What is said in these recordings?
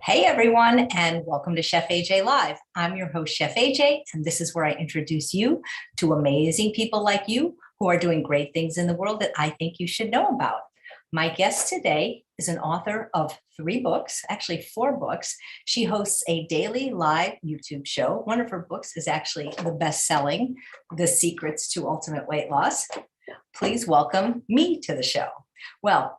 Hey everyone, and welcome to Chef AJ Live. I'm your host, Chef AJ, and this is where I introduce you to amazing people like you who are doing great things in the world that I think you should know about. My guest today is an author of 3 books, actually 4 books. She hosts a daily live YouTube show. One of her books is actually the best-selling, The Secrets to Ultimate Weight Loss. Please welcome me to the show. Well,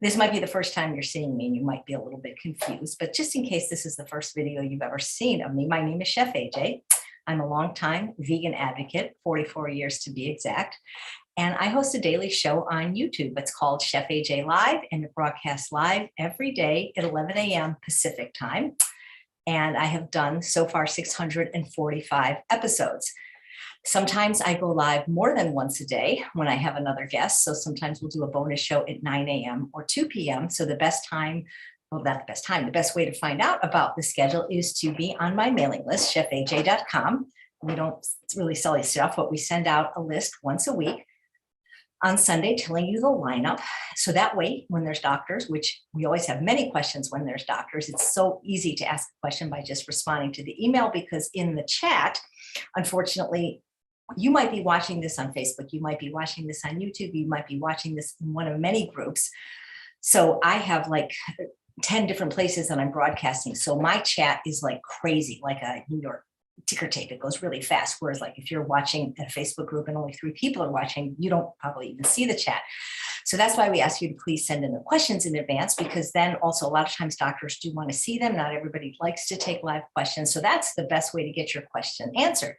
this might be the first time you're seeing me and you might be a little bit confused, but just in case this is the first video you've ever seen of me, my name is Chef AJ. I'm a longtime vegan advocate, 44 years to be exact, and I host a daily show on YouTube. It's called Chef AJ Live, and it broadcasts live every day at 11 a.m. Pacific time. And I have done so far 645 episodes. Sometimes I go live more than once a day when I have another guest. So sometimes we'll do a bonus show at 9 a.m. or 2 p.m. So the best time, well, not the best time, the best way to find out about the schedule is to be on my mailing list, chefaj.com. We don't really sell this stuff, but we send out a list once a week on Sunday telling you the lineup. So that way, when there's doctors, which we always have many questions when there's doctors, it's so easy to ask a question by just responding to the email, because in the chat, unfortunately, you might be watching this on Facebook, you might be watching this on YouTube, you might be watching this in one of many groups. So I have like 10 different places that I'm broadcasting. So my chat is like crazy, like a New York ticker tape. It goes really fast. Whereas like if you're watching a Facebook group and only 3 people are watching, you don't probably even see the chat. So that's why we ask you to please send in the questions in advance, because then also a lot of times doctors do want to see them. Not everybody likes to take live questions. So that's the best way to get your question answered.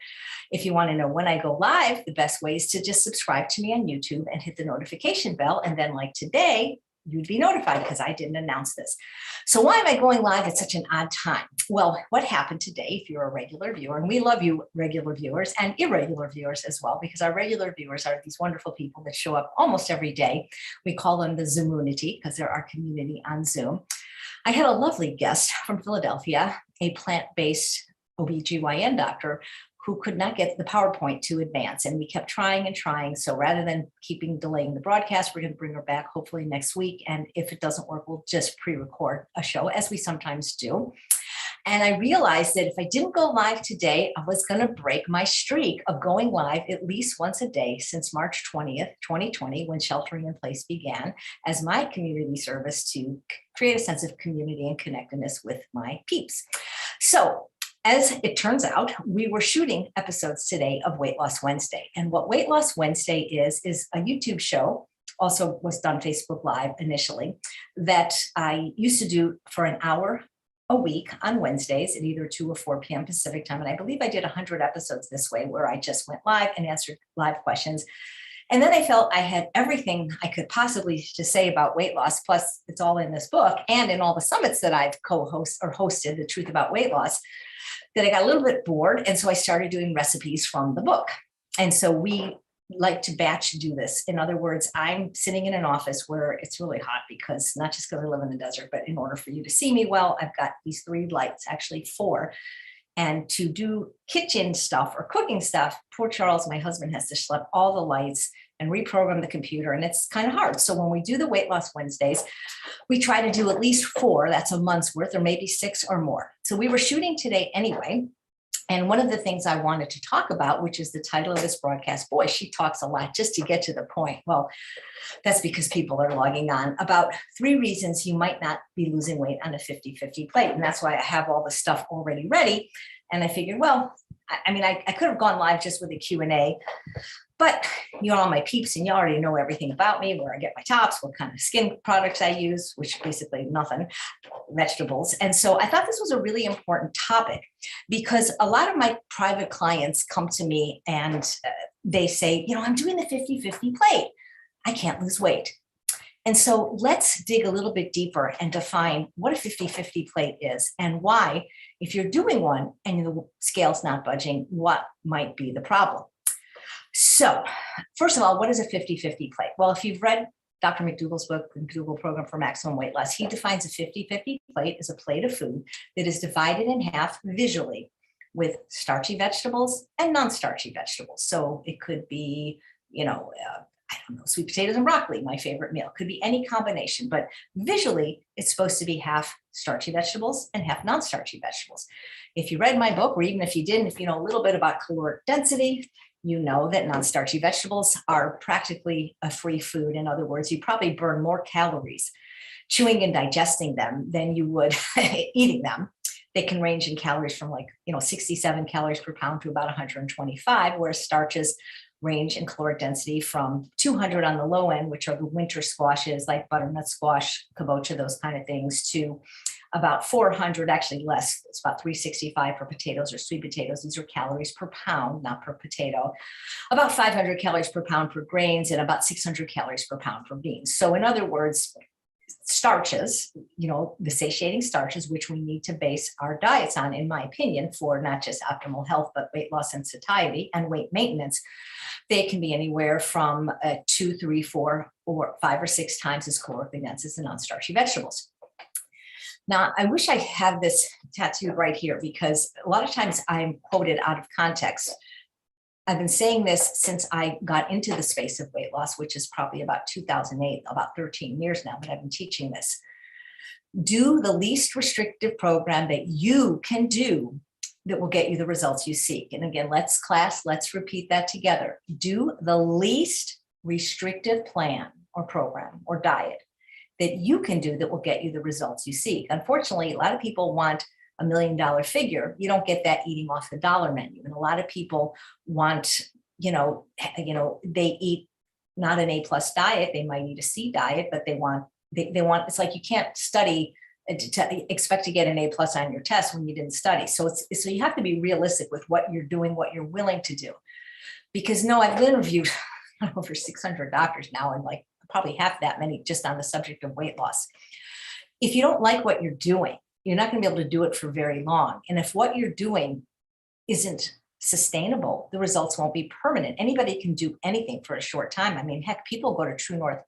If you want to know when I go live, the best way is to just subscribe to me on YouTube and hit the notification bell. And then like today, you'd be notified because I didn't announce this. So why am I going live at such an odd time? Well, what happened today, if you're a regular viewer, and we love you regular viewers and irregular viewers as well, because our regular viewers are these wonderful people that show up almost every day. We call them the Zoomunity because they're our community on Zoom. I had a lovely guest from Philadelphia, a plant-based OBGYN doctor who could not get the PowerPoint to advance. And we kept trying and trying. So rather than delaying the broadcast, we're going to bring her back hopefully next week. And if it doesn't work, we'll just pre-record a show, as we sometimes do. And I realized that if I didn't go live today, I was going to break my streak of going live at least once a day since March 20th, 2020, when sheltering in place began, as my community service to create a sense of community and connectedness with my peeps. So as it turns out, we were shooting episodes today of Weight Loss Wednesday. And what Weight Loss Wednesday is a YouTube show, also was done Facebook Live initially, that I used to do for an hour a week on Wednesdays at either 2 or 4 p.m. Pacific time. And I believe I did 100 episodes this way, where I just went live and answered live questions. And then I felt I had everything I could possibly to say about weight loss, plus it's all in this book and in all the summits that I've hosted, The Truth About Weight Loss, that I got a little bit bored. And so I started doing recipes from the book. And so we like to batch do this. In other words, I'm sitting in an office where it's really hot, because not just because I live in the desert, but in order for you to see me well, I've got these 3 lights, actually 4. And to do kitchen stuff or cooking stuff, poor Charles, my husband, has to schlep all the lights and reprogram the computer. And it's kind of hard. So when we do the Weight Loss Wednesdays, we try to do at least 4, that's a month's worth, or maybe 6 or more. So we were shooting today anyway. And one of the things I wanted to talk about, which is the title of this broadcast, boy, she talks a lot just to get to the point. Well, that's because people are logging on, about 3 reasons you might not be losing weight on a 50-50 plate. And that's why I have all the stuff already ready. And I figured, well, I could have gone live just with a Q&A, but you're all my peeps and you already know everything about me, where I get my tops, what kind of skin products I use, which basically nothing, vegetables. And so I thought this was a really important topic, because a lot of my private clients come to me and they say, I'm doing the 50-50 plate. I can't lose weight. And so let's dig a little bit deeper and define what a 50-50 plate is, and why, if you're doing one and the scale's not budging, what might be the problem. So first of all, what is a 50-50 plate? Well, if you've read Dr. McDougall's book, The McDougall Program for Maximum Weight Loss, he defines a 50-50 plate as a plate of food that is divided in half visually, with starchy vegetables and non-starchy vegetables. So it could be, don't know, sweet potatoes and broccoli, my favorite meal. Could be any combination, but visually it's supposed to be half starchy vegetables and half non-starchy vegetables. If you read my book, or even if you didn't, if you know a little bit about caloric density, you know that non-starchy vegetables are practically a free food. In other words, you probably burn more calories chewing and digesting them than you would eating them. They can range in calories from 67 calories per pound to about 125, whereas starches range in caloric density from 200 on the low end, which are the winter squashes like butternut squash, kabocha, those kind of things, to about 400, actually less. It's about 365 for potatoes or sweet potatoes. These are calories per pound, not per potato. About 500 calories per pound for grains and about 600 calories per pound for beans. So in other words, starches, the satiating starches, which we need to base our diets on, in my opinion, for not just optimal health, but weight loss and satiety and weight maintenance, they can be anywhere from 2, 3, 4, or 5 or 6 times as calorically dense as the non-starchy vegetables. Now, I wish I had this tattooed right here because a lot of times I'm quoted out of context. I've been saying this since I got into the space of weight loss, which is probably about 2008, about 13 years now, but I've been teaching this. Do the least restrictive program that you can do that will get you the results you seek. And again, let's repeat that together. Do the least restrictive plan or program or diet that you can do that will get you the results you seek. Unfortunately, a lot of people want $1 million figure. You don't get that eating off the dollar menu. And a lot of people want, they eat not an A+ diet. They might eat a C diet, but they want, it's like you can't study to expect to get an A+ on your test when you didn't study. So so you have to be realistic with what you're doing, what you're willing to do. Because I've interviewed over 600 doctors now, and probably half that many just on the subject of weight loss. If you don't like what you're doing, you're not going to be able to do it for very long. And if what you're doing isn't sustainable, the results won't be permanent. Anybody can do anything for a short time. I mean, heck, people go to True North,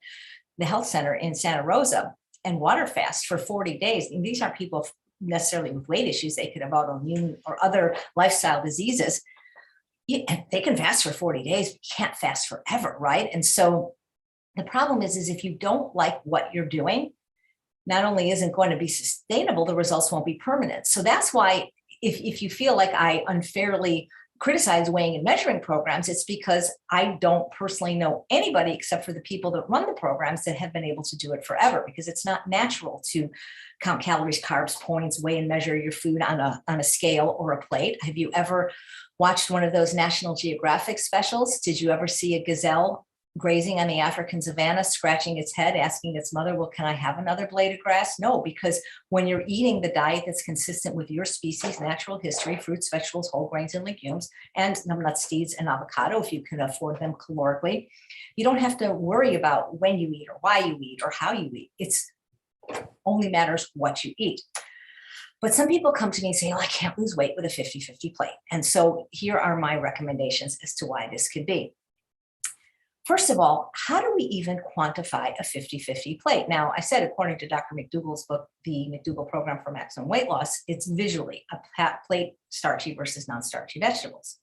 the health center in Santa Rosa, and water fast for 40 days. And these aren't people necessarily with weight issues. They could have autoimmune or other lifestyle diseases. They can fast for 40 days, but you can't fast forever, right? And so the problem is if you don't like what you're doing, not only isn't going to be sustainable, the results won't be permanent. So that's why if you feel like I unfairly criticize weighing and measuring programs, it's because I don't personally know anybody except for the people that run the programs that have been able to do it forever, because it's not natural to count calories, carbs, points, weigh and measure your food on a scale or a plate. Have you ever watched one of those National Geographic specials? Did you ever see a gazelle grazing on the African savanna, scratching its head, asking its mother, well, can I have another blade of grass? No, because when you're eating the diet that's consistent with your species, natural history, fruits, vegetables, whole grains, and legumes, and nuts, seeds, and avocado, if you can afford them calorically, you don't have to worry about when you eat or why you eat or how you eat. It's only matters what you eat. But some people come to me and say, I can't lose weight with a 50-50 plate. And so here are my recommendations as to why this could be. First of all, how do we even quantify a 50-50 plate? Now, I said, according to Dr. McDougall's book, the McDougall Program for Maximum Weight Loss, it's visually a plate starchy versus non-starchy vegetables.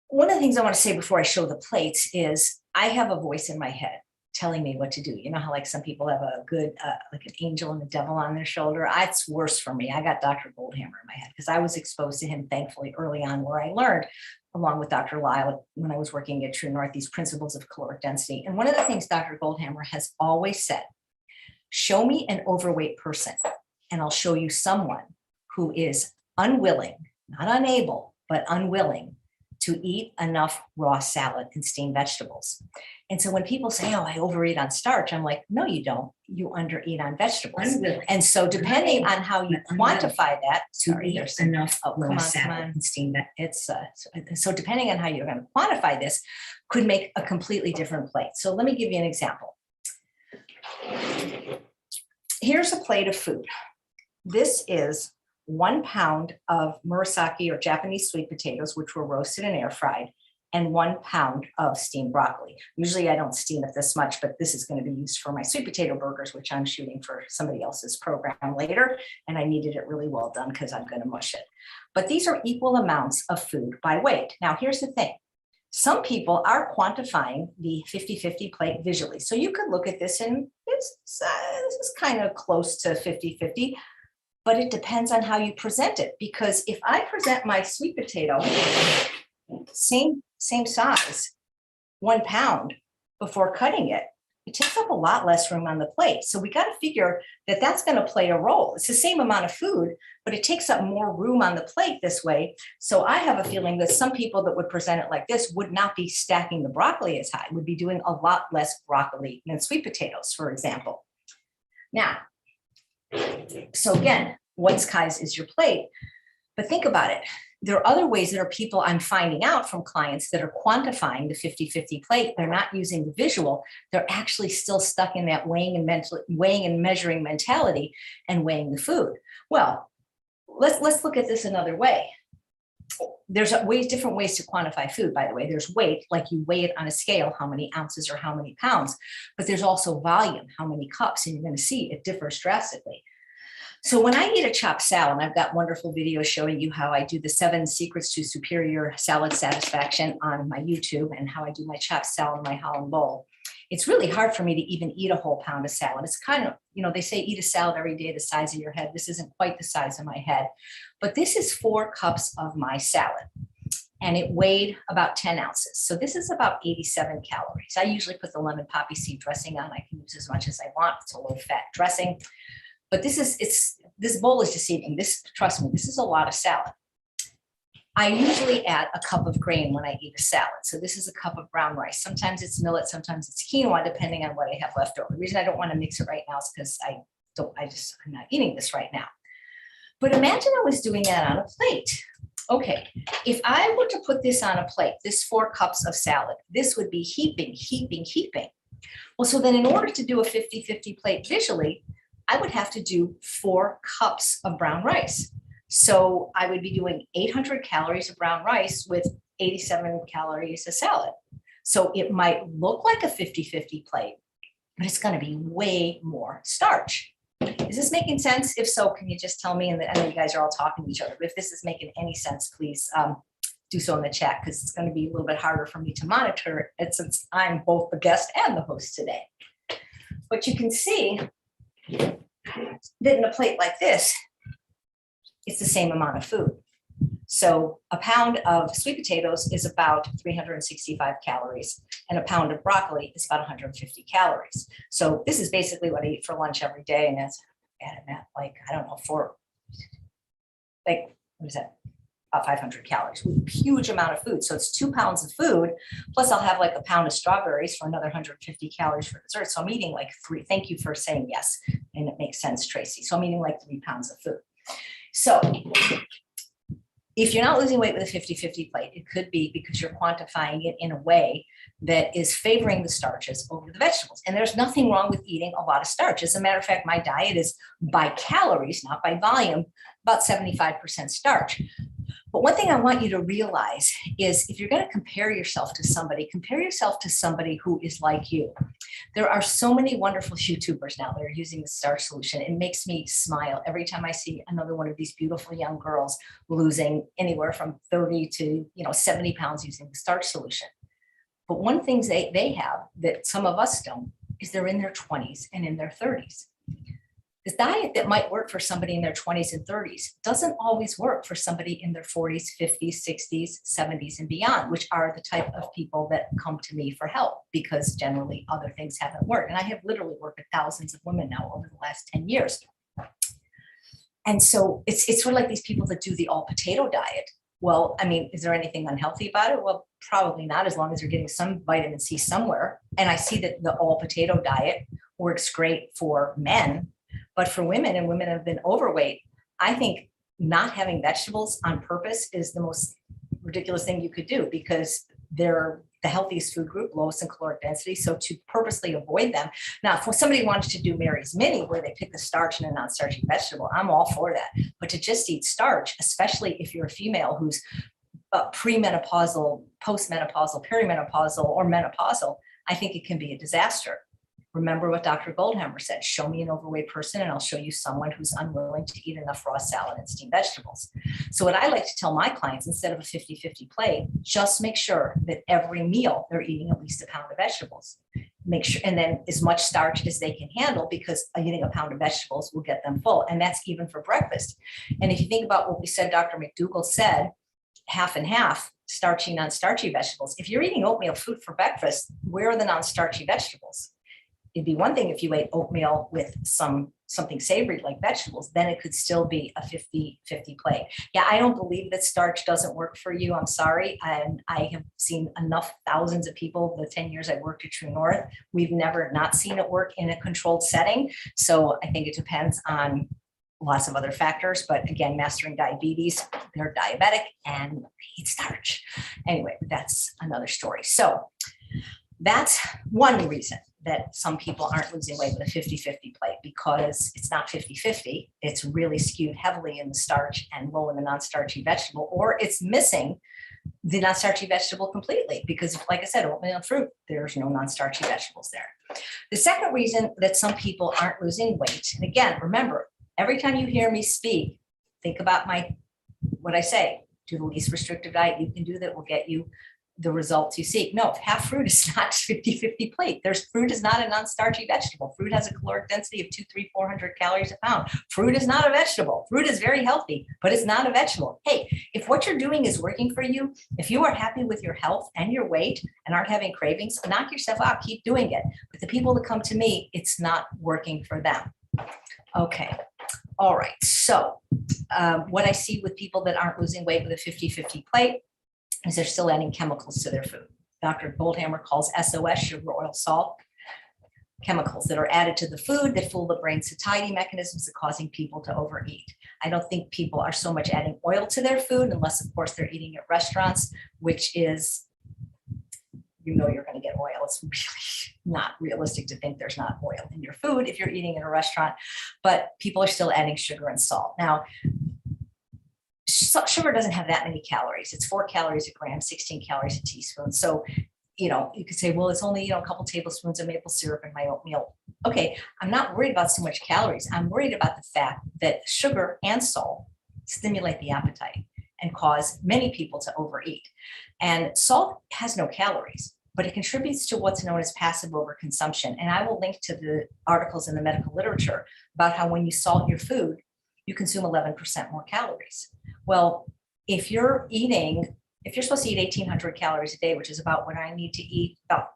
One of the things I want to say before I show the plates is I have a voice in my head telling me what to do. You know how some people have a good, like an angel and a devil on their shoulder? It's worse for me. I got Dr. Goldhammer in my head because I was exposed to him, thankfully, early on, where I learned, along with Dr. Lyle, when I was working at True North, these principles of caloric density. And one of the things Dr. Goldhammer has always said, show me an overweight person, and I'll show you someone who is unwilling, not unable, but unwilling to eat enough raw salad and steamed vegetables. And so when people say, I overeat on starch, I'm like, no, you don't. You undereat on vegetables. And so depending on how you quantify that, enough raw salad and steamed vegetables. So depending on how you're going to quantify this could make a completely different plate. So let me give you an example. Here's a plate of food. This is 1 pound of murasaki or Japanese sweet potatoes, which were roasted and air fried, and 1 pound of steamed broccoli. Usually I don't steam it this much, but this is going to be used for my sweet potato burgers, which I'm shooting for somebody else's program later. And I needed it really well done because I'm going to mush it. But these are equal amounts of food by weight. Now, here's the thing. Some people are quantifying the 50-50 plate visually. So you could look at this and this is kind of close to 50-50, but it depends on how you present it. Because if I present my sweet potato, same size, 1 pound before cutting it, it takes up a lot less room on the plate. So we got to figure that that's going to play a role. It's the same amount of food, but it takes up more room on the plate this way. So I have a feeling that some people that would present it like this would not be stacking the broccoli as high, would be doing a lot less broccoli than sweet potatoes, for example. Now, so again, what size is your plate? But think about it. There are other ways that are people I'm finding out from clients that are quantifying the 50-50 plate. They're not using the visual. They're actually still stuck in that weighing and measuring mentality and weighing the food. Well, let's look at this another way. There's different ways to quantify food, by the way. There's weight, like you weigh it on a scale, how many ounces or how many pounds, but there's also volume, how many cups, and you're going to see it differs drastically. So when I eat a chopped salad, I've got wonderful videos showing you how I do the 7 secrets to superior salad satisfaction on my YouTube and how I do my chopped salad in my Holland bowl. It's really hard for me to even eat a whole pound of salad. It's kind of, they say eat a salad every day the size of your head. This isn't quite the size of my head, but this is 4 cups of my salad. And it weighed about 10 ounces. So this is about 87 calories. I usually put the lemon poppy seed dressing on. I can use as much as I want. It's a low fat dressing. But this bowl is deceiving. Trust me, this is a lot of salad. I usually add a cup of grain when I eat a salad. So this is a cup of brown rice. Sometimes it's millet, sometimes it's quinoa, depending on what I have left over. The reason I don't want to mix it right now is because I'm not eating this right now. But imagine I was doing that on a plate. Okay, if I were to put this on a plate, this 4 cups of salad, this would be heaping. Well, so then in order to do a 50-50 plate visually, I would have to do 4 cups of brown rice. So I would be doing 800 calories of brown rice with 87 calories of salad. So it might look like a 50-50 plate, but it's going to be way more starch. Is this making sense? If so, can you just tell me? And I know you guys are all talking to each other, but if this is making any sense, please do so in the chat, because it's going to be a little bit harder for me to monitor it since I'm both the guest and the host today. But you can see that in a plate like this, it's the same amount of food. So a pound of sweet potatoes is about 365 calories, and a pound of broccoli is about 150 calories. So this is basically what I eat for lunch every day, and that's like, I don't know, what is that? About 500 calories, with a huge amount of food. So it's 2 pounds of food, plus I'll have like a pound of strawberries for another 150 calories for dessert. So I'm eating like 3, thank you for saying yes. And it makes sense, Tracy. So I'm eating like 3 pounds of food. So if you're not losing weight with a 50-50 plate, it could be because you're quantifying it in a way that is favoring the starches over the vegetables. And there's nothing wrong with eating a lot of starch. As a matter of fact, my diet is by calories, not by volume, about 75% starch. But one thing I want you to realize is if you're going to compare yourself to somebody who is like you. There are so many wonderful YouTubers now that are using the starch solution. It makes me smile every time I see another one of these beautiful young girls losing anywhere from 30 to 70 pounds using the starch solution. But one thing they have that some of us don't is they're in their 20s and in their 30s. The diet that might work for somebody in their 20s and 30s doesn't always work for somebody in their 40s, 50s, 60s, 70s, and beyond, which are the type of people that come to me for help because generally other things haven't worked. And I have literally worked with thousands of women now over the last 10 years. And so it's sort of like these people that do the all potato diet. Well, I mean, is there anything unhealthy about it? Well, probably not, as long as you're getting some vitamin C somewhere. And I see that the all potato diet works great for men. But for women, and women have been overweight, I think not having vegetables on purpose is the most ridiculous thing you could do because they're the healthiest food group, lowest in caloric density. So to purposely avoid them. Now, if somebody wants to do Mary's Mini, where they pick the starch and a non-starchy vegetable, I'm all for that. But to just eat starch, especially if you're a female who's premenopausal, postmenopausal, perimenopausal, or menopausal, I think it can be a disaster. remember what Dr. Goldhammer said, show me an overweight person and I'll show you someone who's unwilling to eat enough raw salad and steamed vegetables. So what I like to tell my clients, instead of a 50-50 plate, just make sure that every meal they're eating at least a pound of vegetables. Make sure, and then as much starch as they can handle, because eating a pound of vegetables will get them full. And that's even for breakfast. And if you think about what we said, Dr. McDougall said, half and half, starchy, non-starchy vegetables. If you're eating oatmeal fruit for breakfast, where are the non-starchy vegetables? It'd be one thing if you ate oatmeal with something savory like vegetables, then it could still be a 50-50 plate. Yeah, I don't believe that starch doesn't work for you. I'm sorry. And I have seen enough thousands of people, the 10 years I worked at True North, we've never not seen it work in a controlled setting. So I think it depends on lots of other factors, but again, mastering diabetes, they're diabetic and they eat starch. Anyway, that's another story. So that's one reason that some people aren't losing weight with a 50-50 plate, because it's not 50-50. It's really skewed heavily in the starch and low in the non-starchy vegetable, or it's missing the non-starchy vegetable completely, because like I said, oatmeal and fruit, there's no non-starchy vegetables there. The second reason that some people aren't losing weight, and again, remember, every time you hear me speak, think about what I say, do the least restrictive diet you can do that will get you the results you seek. No, half fruit is not 50-50 plate. Fruit is not a non-starchy vegetable. Fruit has a caloric density of 200-400 calories a pound. Fruit is not a vegetable. Fruit is very healthy, but it's not a vegetable. Hey, if what you're doing is working for you, if you are happy with your health and your weight and aren't having cravings, knock yourself out, keep doing it. But the people that come to me, it's not working for them. Okay. All right. So what I see with people that aren't losing weight with a 50-50 plate is they're still adding chemicals to their food. Dr. Goldhammer calls SOS, sugar, oil, salt, chemicals that are added to the food that fool the brain satiety mechanisms that causing people to overeat. I don't think people are so much adding oil to their food, unless of course they're eating at restaurants, which is, you know, you're going to get oil. It's really not realistic to think there's not oil in your food if you're eating in a restaurant, but people are still adding sugar and salt. Now, sugar doesn't have that many calories. It's 4 calories a gram, 16 calories a teaspoon. So, you know, you could say, well, it's only, a couple tablespoons of maple syrup in my oatmeal. Okay, I'm not worried about so much calories. I'm worried about the fact that sugar and salt stimulate the appetite and cause many people to overeat. And salt has no calories, but it contributes to what's known as passive overconsumption. And I will link to the articles in the medical literature about how when you salt your food, you consume 11% more calories. Well, if you're supposed to eat 1,800 calories a day, which is about what I need to eat, about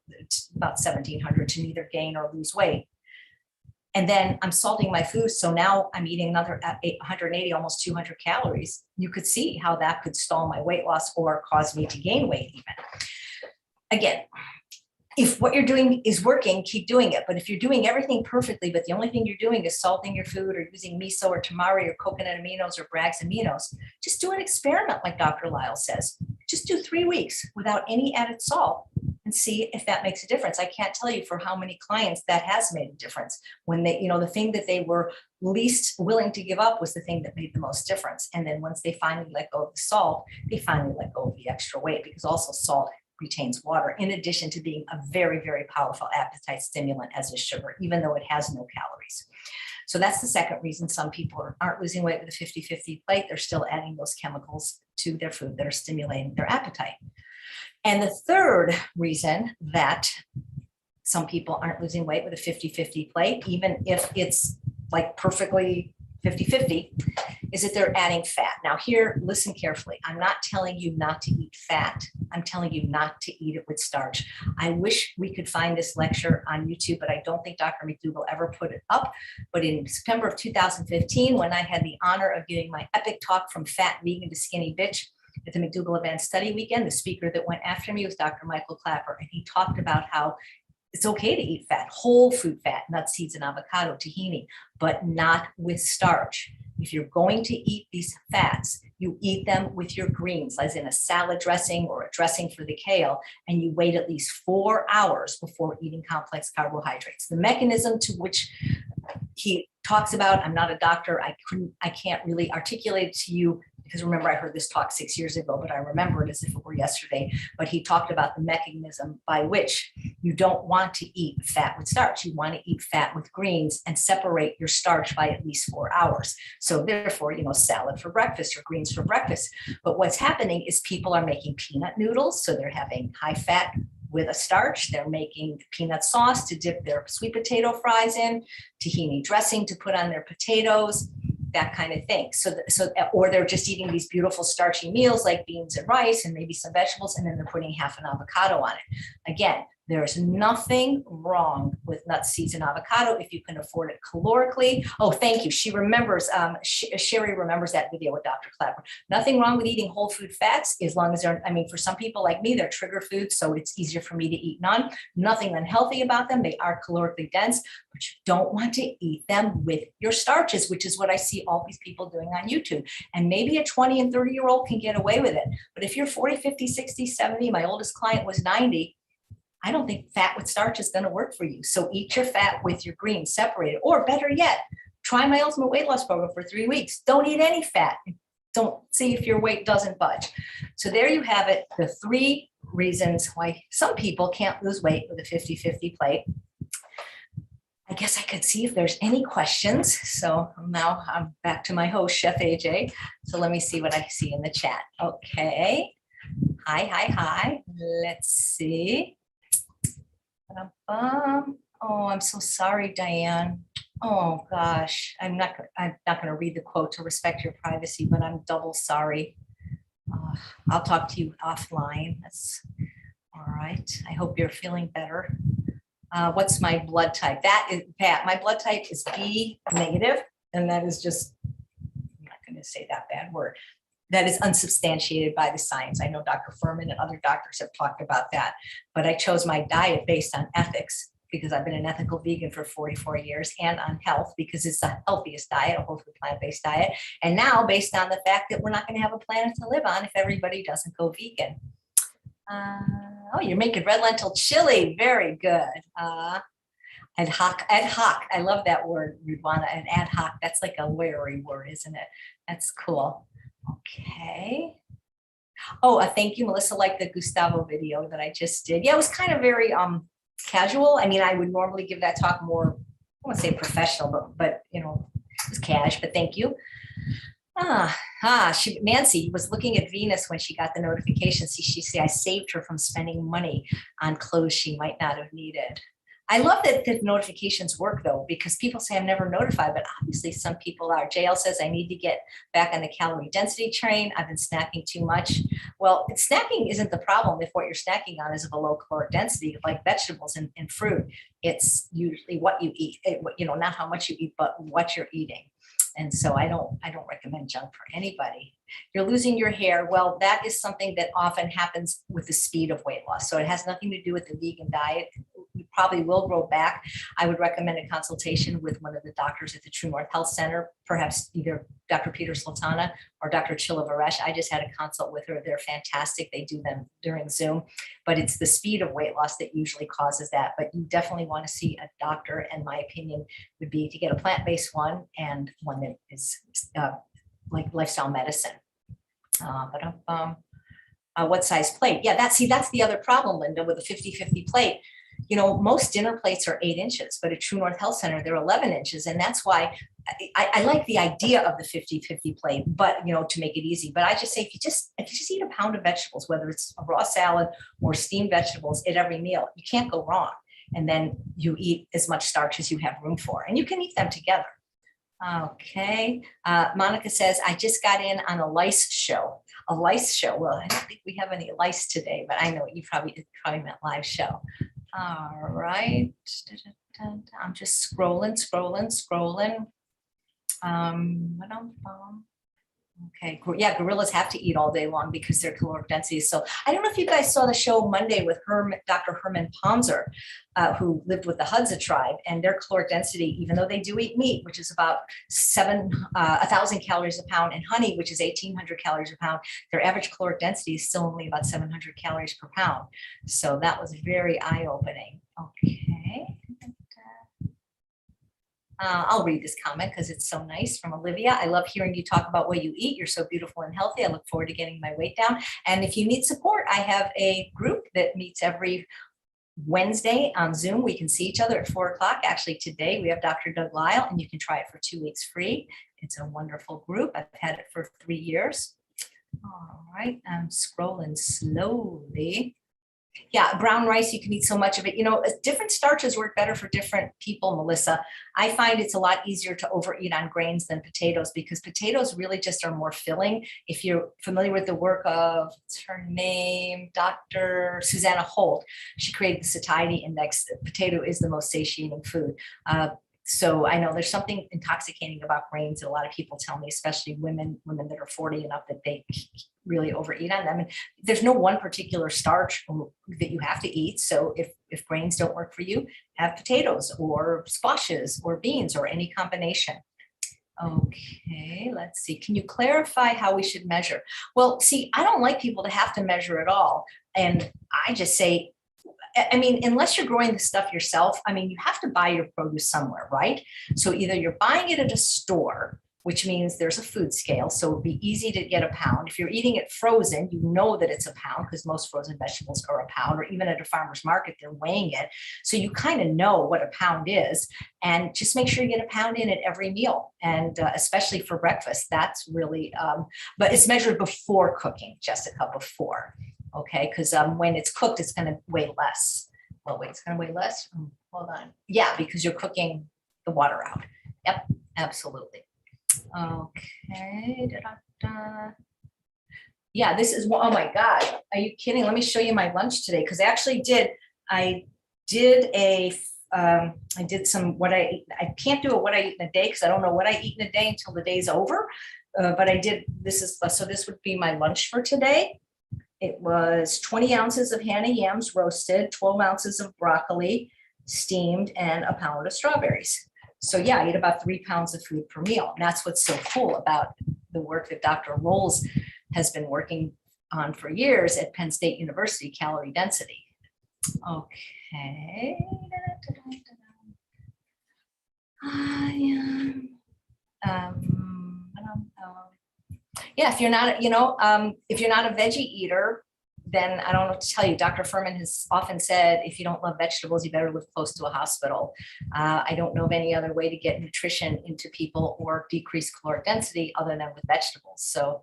1,700 to neither gain or lose weight, and then I'm salting my food, so now I'm eating another 180, almost 200 calories, you could see how that could stall my weight loss or cause me to gain weight even. Again, if what you're doing is working, keep doing it. But if you're doing everything perfectly, but the only thing you're doing is salting your food or using miso or tamari or coconut aminos or Bragg's aminos, just do an experiment like Dr. Lyle says. Just do 3 weeks without any added salt and see if that makes a difference. I can't tell you for how many clients that has made a difference. When they, the thing that they were least willing to give up was the thing that made the most difference. And then once they finally let go of the salt, they finally let go of the extra weight, because also salt retains water, in addition to being a very, very powerful appetite stimulant as is sugar, even though it has no calories. So that's the second reason some people aren't losing weight with a 50-50 plate. They're still adding those chemicals to their food that are stimulating their appetite. And the third reason that some people aren't losing weight with a 50-50 plate, even if it's like perfectly 50-50, is that they're adding fat. Now here, listen carefully. I'm not telling you not to eat fat. I'm telling you not to eat it with starch. I wish we could find this lecture on YouTube, but I don't think Dr. McDougall ever put it up. But in September of 2015, when I had the honor of giving my epic talk from fat vegan to skinny bitch at the McDougall Advanced Study Weekend, the speaker that went after me was Dr. Michael Clapper, and he talked about how it's okay to eat fat, whole food fat, nuts, seeds, and avocado, tahini, but not with starch. If you're going to eat these fats, you eat them with your greens, as in a salad dressing or a dressing for the kale, and you wait at least 4 hours before eating complex carbohydrates. The mechanism to which he talks about, I'm not a doctor, I can't really articulate it to you because remember, I heard this talk 6 years ago, but I remember it as if it were yesterday. But he talked about the mechanism by which you don't want to eat fat with starch. You want to eat fat with greens and separate your starch by at least 4 hours. So therefore, salad for breakfast or greens for breakfast. But what's happening is people are making peanut noodles. So they're having high fat with a starch. They're making peanut sauce to dip their sweet potato fries in, tahini dressing to put on their potatoes, that kind of thing. Or they're just eating these beautiful starchy meals like beans and rice and maybe some vegetables, and then they're putting half an avocado on it. Again, there's nothing wrong with nuts, seeds, and avocado if you can afford it calorically. Oh, thank you. She remembers, Sherry remembers that video with Dr. Clapper. Nothing wrong with eating whole food fats as long as they're, for some people like me, they're trigger foods, so it's easier for me to eat none. Nothing unhealthy about them. They are calorically dense, but you don't want to eat them with your starches, which is what I see all these people doing on YouTube. And maybe a 20 and 30-year-old can get away with it. But if you're 40, 50, 60, 70, my oldest client was 90, I don't think fat with starch is going to work for you. So eat your fat with your greens separated, or better yet, try my ultimate weight loss program for 3 weeks. Don't eat any fat. Don't see if your weight doesn't budge. So there you have it. The 3 reasons why some people can't lose weight with a 50-50 plate. I guess I could see if there's any questions. So now I'm back to my host, Chef AJ. So let me see what I see in the chat. Okay. Hi. Let's see. Oh, I'm so sorry, Diane. Oh gosh, I'm not going to read the quote to respect your privacy, but I'm double sorry. I'll talk to you offline. That's all right. I hope you're feeling better. What's my blood type? That is Pat. My blood type is B negative, and that is just, I'm not going to say that bad word. That is unsubstantiated by the science. I know Dr. Furman and other doctors have talked about that, but I chose my diet based on ethics because I've been an ethical vegan for 44 years, and on health because it's the healthiest diet, a whole food plant-based diet. And now based on the fact that we're not going to have a planet to live on if everybody doesn't go vegan. Oh, you're making red lentil chili. Very good. Ad hoc. I love that word, Rudwana. And ad hoc, that's like a literary word, isn't it? That's cool. Okay. Oh, thank you, Melissa. Like the Gustavo video that I just did. Yeah, it was kind of very casual. I would normally give that talk more, I won't say professional, but it was cash. But thank you. Nancy was looking at Venus when she got the notification. She said, I saved her from spending money on clothes she might not have needed. I love that the notifications work though, because people say I'm never notified, but obviously some people are. JL says I need to get back on the calorie density train. I've been snacking too much. Well, snacking isn't the problem if what you're snacking on is of a low caloric density, like vegetables and fruit. It's usually what you eat, not how much you eat, but what you're eating. And so I don't recommend junk for anybody. You're losing your hair. Well, that is something that often happens with the speed of weight loss. So it has nothing to do with the vegan diet. You probably will grow back. I would recommend a consultation with one of the doctors at the True North Health Center, perhaps either Dr. Peter Sultana or Dr. Chilla Varesh. I just had a consult with her. They're fantastic. They do them during Zoom, but it's the speed of weight loss that usually causes that. But you definitely want to see a doctor. And my opinion would be to get a plant-based one and one that is like lifestyle medicine. What size plate? Yeah, that's the other problem, Linda, with a 50-50 plate. Most dinner plates are 8 inches, but at True North Health Center, they're 11 inches. And that's why I like the idea of the 50-50 plate, but, to make it easy. But I just say, if you just eat a pound of vegetables, whether it's a raw salad or steamed vegetables at every meal, you can't go wrong. And then you eat as much starch as you have room for, and you can eat them together. Okay. Monica says, I just got in on a lice show. A lice show. Well, I don't think we have any lice today, but I know you probably meant live show. All right. I'm just scrolling. Okay, yeah, gorillas have to eat all day long because they're caloric densities. So I don't know if you guys saw the show Monday with Dr. Herman Ponzer, who lived with the Hadza tribe, and their caloric density, even though they do eat meat, which is about 1,000 calories a pound, and honey, which is 1,800 calories a pound, their average caloric density is still only about 700 calories per pound. So that was very eye-opening. Okay. I'll read this comment because it's so nice from Olivia. I love hearing you talk about what you eat. You're so beautiful and healthy. I look forward to getting my weight down. And if you need support, I have a group that meets every Wednesday on Zoom. We can see each other at 4 o'clock. Actually, today we have Dr. Doug Lyle, and you can try it for 2 weeks free. It's a wonderful group. I've had it for 3 years. All right, I'm scrolling slowly. Yeah, brown rice, you can eat so much of it. You know, different starches work better for different people, Melissa. I find it's a lot easier to overeat on grains than potatoes because potatoes really just are more filling. If you're familiar with the work of, what's her name, Dr. Susanna Holt, she created the satiety index. Potato is the most satiating food. So I know there's something intoxicating about grains that a lot of people tell me, especially women that are 40 and up, that they really overeat on them. And there's no one particular starch that you have to eat. So if grains don't work for you, have potatoes or squashes or beans or any combination. Okay, let's see. Can you clarify how we should measure? Well, see, I don't like people to have to measure at all. And I just say, I mean, unless you're growing the stuff yourself, I mean, you have to buy your produce somewhere, right? So either you're buying it at a store, which means there's a food scale, so it'd be easy to get a pound. If you're eating it frozen, you know that it's a pound because most frozen vegetables are a pound, or even at a farmer's market, they're weighing it. So you kind of know what a pound is, and just make sure you get a pound in at every meal. And especially for breakfast, that's really, but it's measured before cooking, Jessica, before. Okay, because when it's cooked, it's going to weigh less. Well, wait, it's going to weigh less? Hold on. Yeah, because you're cooking the water out. Yep, absolutely. Okay. Da-da-da. Yeah, this is, oh my God, are you kidding? Let me show you my lunch today, because I did some what I eat. I can't do what I eat in a day because I don't know what I eat in a day until the day's over. But I did, so this would be my lunch for today. It was 20 ounces of Hannah yams roasted, 12 ounces of broccoli steamed, and a pound of strawberries. So yeah, I eat about 3 pounds of food per meal. And that's what's so cool about the work that Dr. Rolls has been working on for years at Penn State University, calorie density. Okay. Yeah, if you're not, if you're not a veggie eater, then I don't know what to tell you. Dr. Furman has often said, if you don't love vegetables, you better live close to a hospital. I don't know of any other way to get nutrition into people or decrease caloric density other than with vegetables. So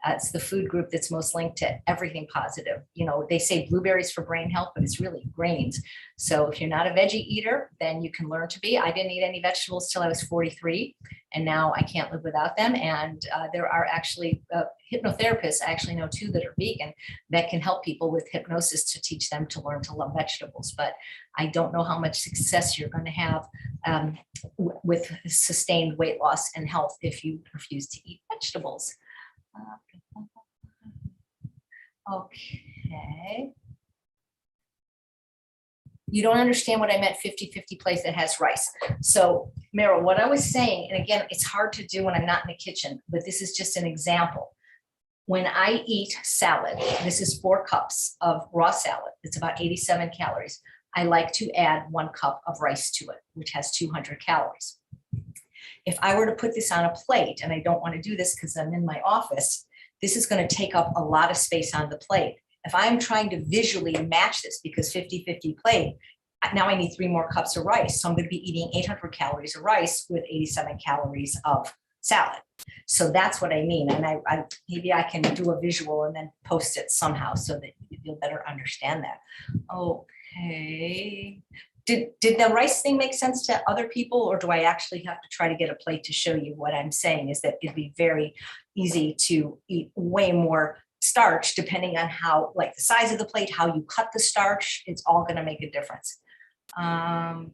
it's the food group that's most linked to everything positive. You know, they say blueberries for brain health, but it's really grains. So if you're not a veggie eater, then you can learn to be. I didn't eat any vegetables till I was 43, and now I can't live without them. And there are actually hypnotherapists, I actually know 2 that are vegan, that can help people with hypnosis to teach them to learn to love vegetables. But I don't know how much success you're going to have with sustained weight loss and health if you refuse to eat vegetables. Okay. You don't understand what I meant 50-50 place that has rice. So Meryl, what I was saying, and again, it's hard to do when I'm not in the kitchen, but this is just an example. When I eat salad, this is 4 cups of raw salad. It's about 87 calories. I like to add 1 cup of rice to it, which has 200 calories. If I were to put this on a plate, and I don't want to do this because I'm in my office, this is going to take up a lot of space on the plate. If I'm trying to visually match this, because 50-50 plate, now I need 3 more cups of rice. So I'm going to be eating 800 calories of rice with 87 calories of salad. So that's what I mean. And I maybe I can do a visual and then post it somehow so that you'll better understand that. Okay. Did the rice thing make sense to other people, or do I actually have to try to get a plate to show you? What I'm saying is that it'd be very easy to eat way more starch depending on how, like the size of the plate, how you cut the starch. It's all going to make a difference. Okay.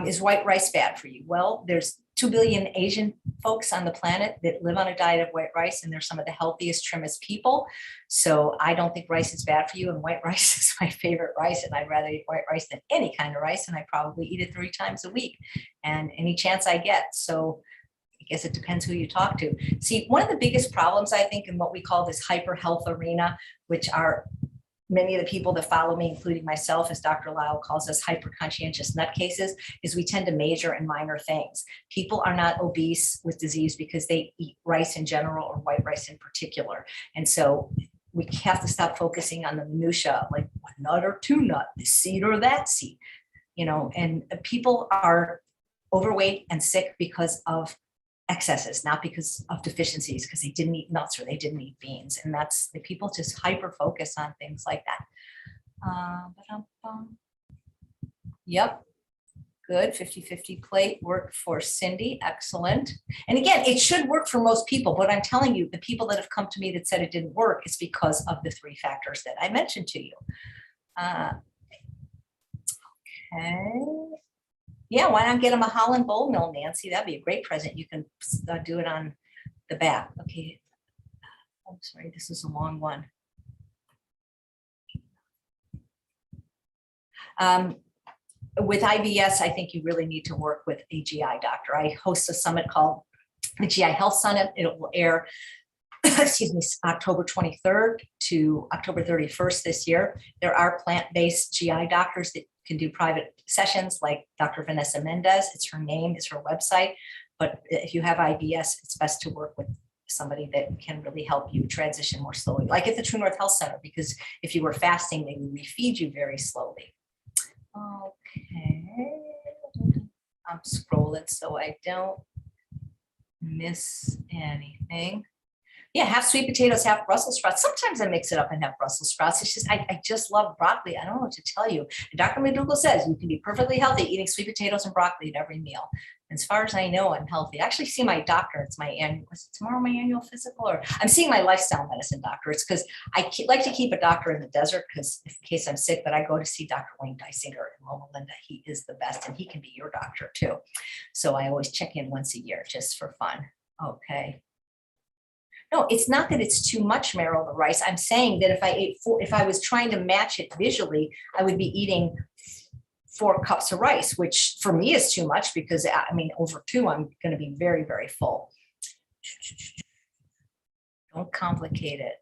Is white rice bad for you? Well, there's 2 billion Asian folks on the planet that live on a diet of white rice, and they're some of the healthiest, trimmest people. So I don't think rice is bad for you, and white rice is my favorite rice, and I'd rather eat white rice than any kind of rice, and I probably eat it 3 times a week, and any chance I get. So I guess it depends who you talk to. See, one of the biggest problems, I think, in what we call this hyper health arena, which are many of the people that follow me, including myself, as Dr. Lau calls us, hyper-conscientious nutcases, is we tend to major in minor things. People are not obese with disease because they eat rice in general or white rice in particular. And so we have to stop focusing on the minutia, like one nut or two nut, this seed or that seed, and people are overweight and sick because of excesses, not because of deficiencies, because they didn't eat nuts or they didn't eat beans. And that's the people just hyper focus on things like that. Yep. Good. 50-50 plate worked for Cindy. Excellent. And again, it should work for most people, but I'm telling you, the people that have come to me that said it didn't work is because of the 3 factors that I mentioned to you. Okay. Yeah, why not get them a Holland bowl mill, Nancy? That'd be a great present. You can do it on the back. Okay. I'm sorry, this is a long one. With IBS, I think you really need to work with a GI doctor. I host a summit called the GI Health Summit. It will air, excuse me, October 23rd to October 31st this year. There are plant-based GI doctors that can do private sessions, like Dr. Vanessa Mendez. It's her name, it's her website. But if you have IBS, it's best to work with somebody that can really help you transition more slowly, like at the True North Health Center, because if you were fasting, they would refeed you very slowly. Okay, I'm scrolling so I don't miss anything. Yeah, half sweet potatoes, half Brussels sprouts. Sometimes I mix it up and have Brussels sprouts. It's just, I just love broccoli. I don't know what to tell you. And Dr. McDougall says you can be perfectly healthy eating sweet potatoes and broccoli at every meal. As far as I know, I'm healthy. I actually see my doctor. It's my annual, is it tomorrow my annual physical? Or I'm seeing my lifestyle medicine doctor. It's because I like to keep a doctor in the desert because in case I'm sick, but I go to see Dr. Wayne Dysinger in Loma Linda. He is the best and he can be your doctor too. So I always check in once a year just for fun. Okay. No, it's not that it's too much, Meryl, the rice. I'm saying that if I was trying to match it visually, I would be eating 4 cups of rice, which for me is too much because I mean, over 2, I'm going to be very, very full. Don't complicate it.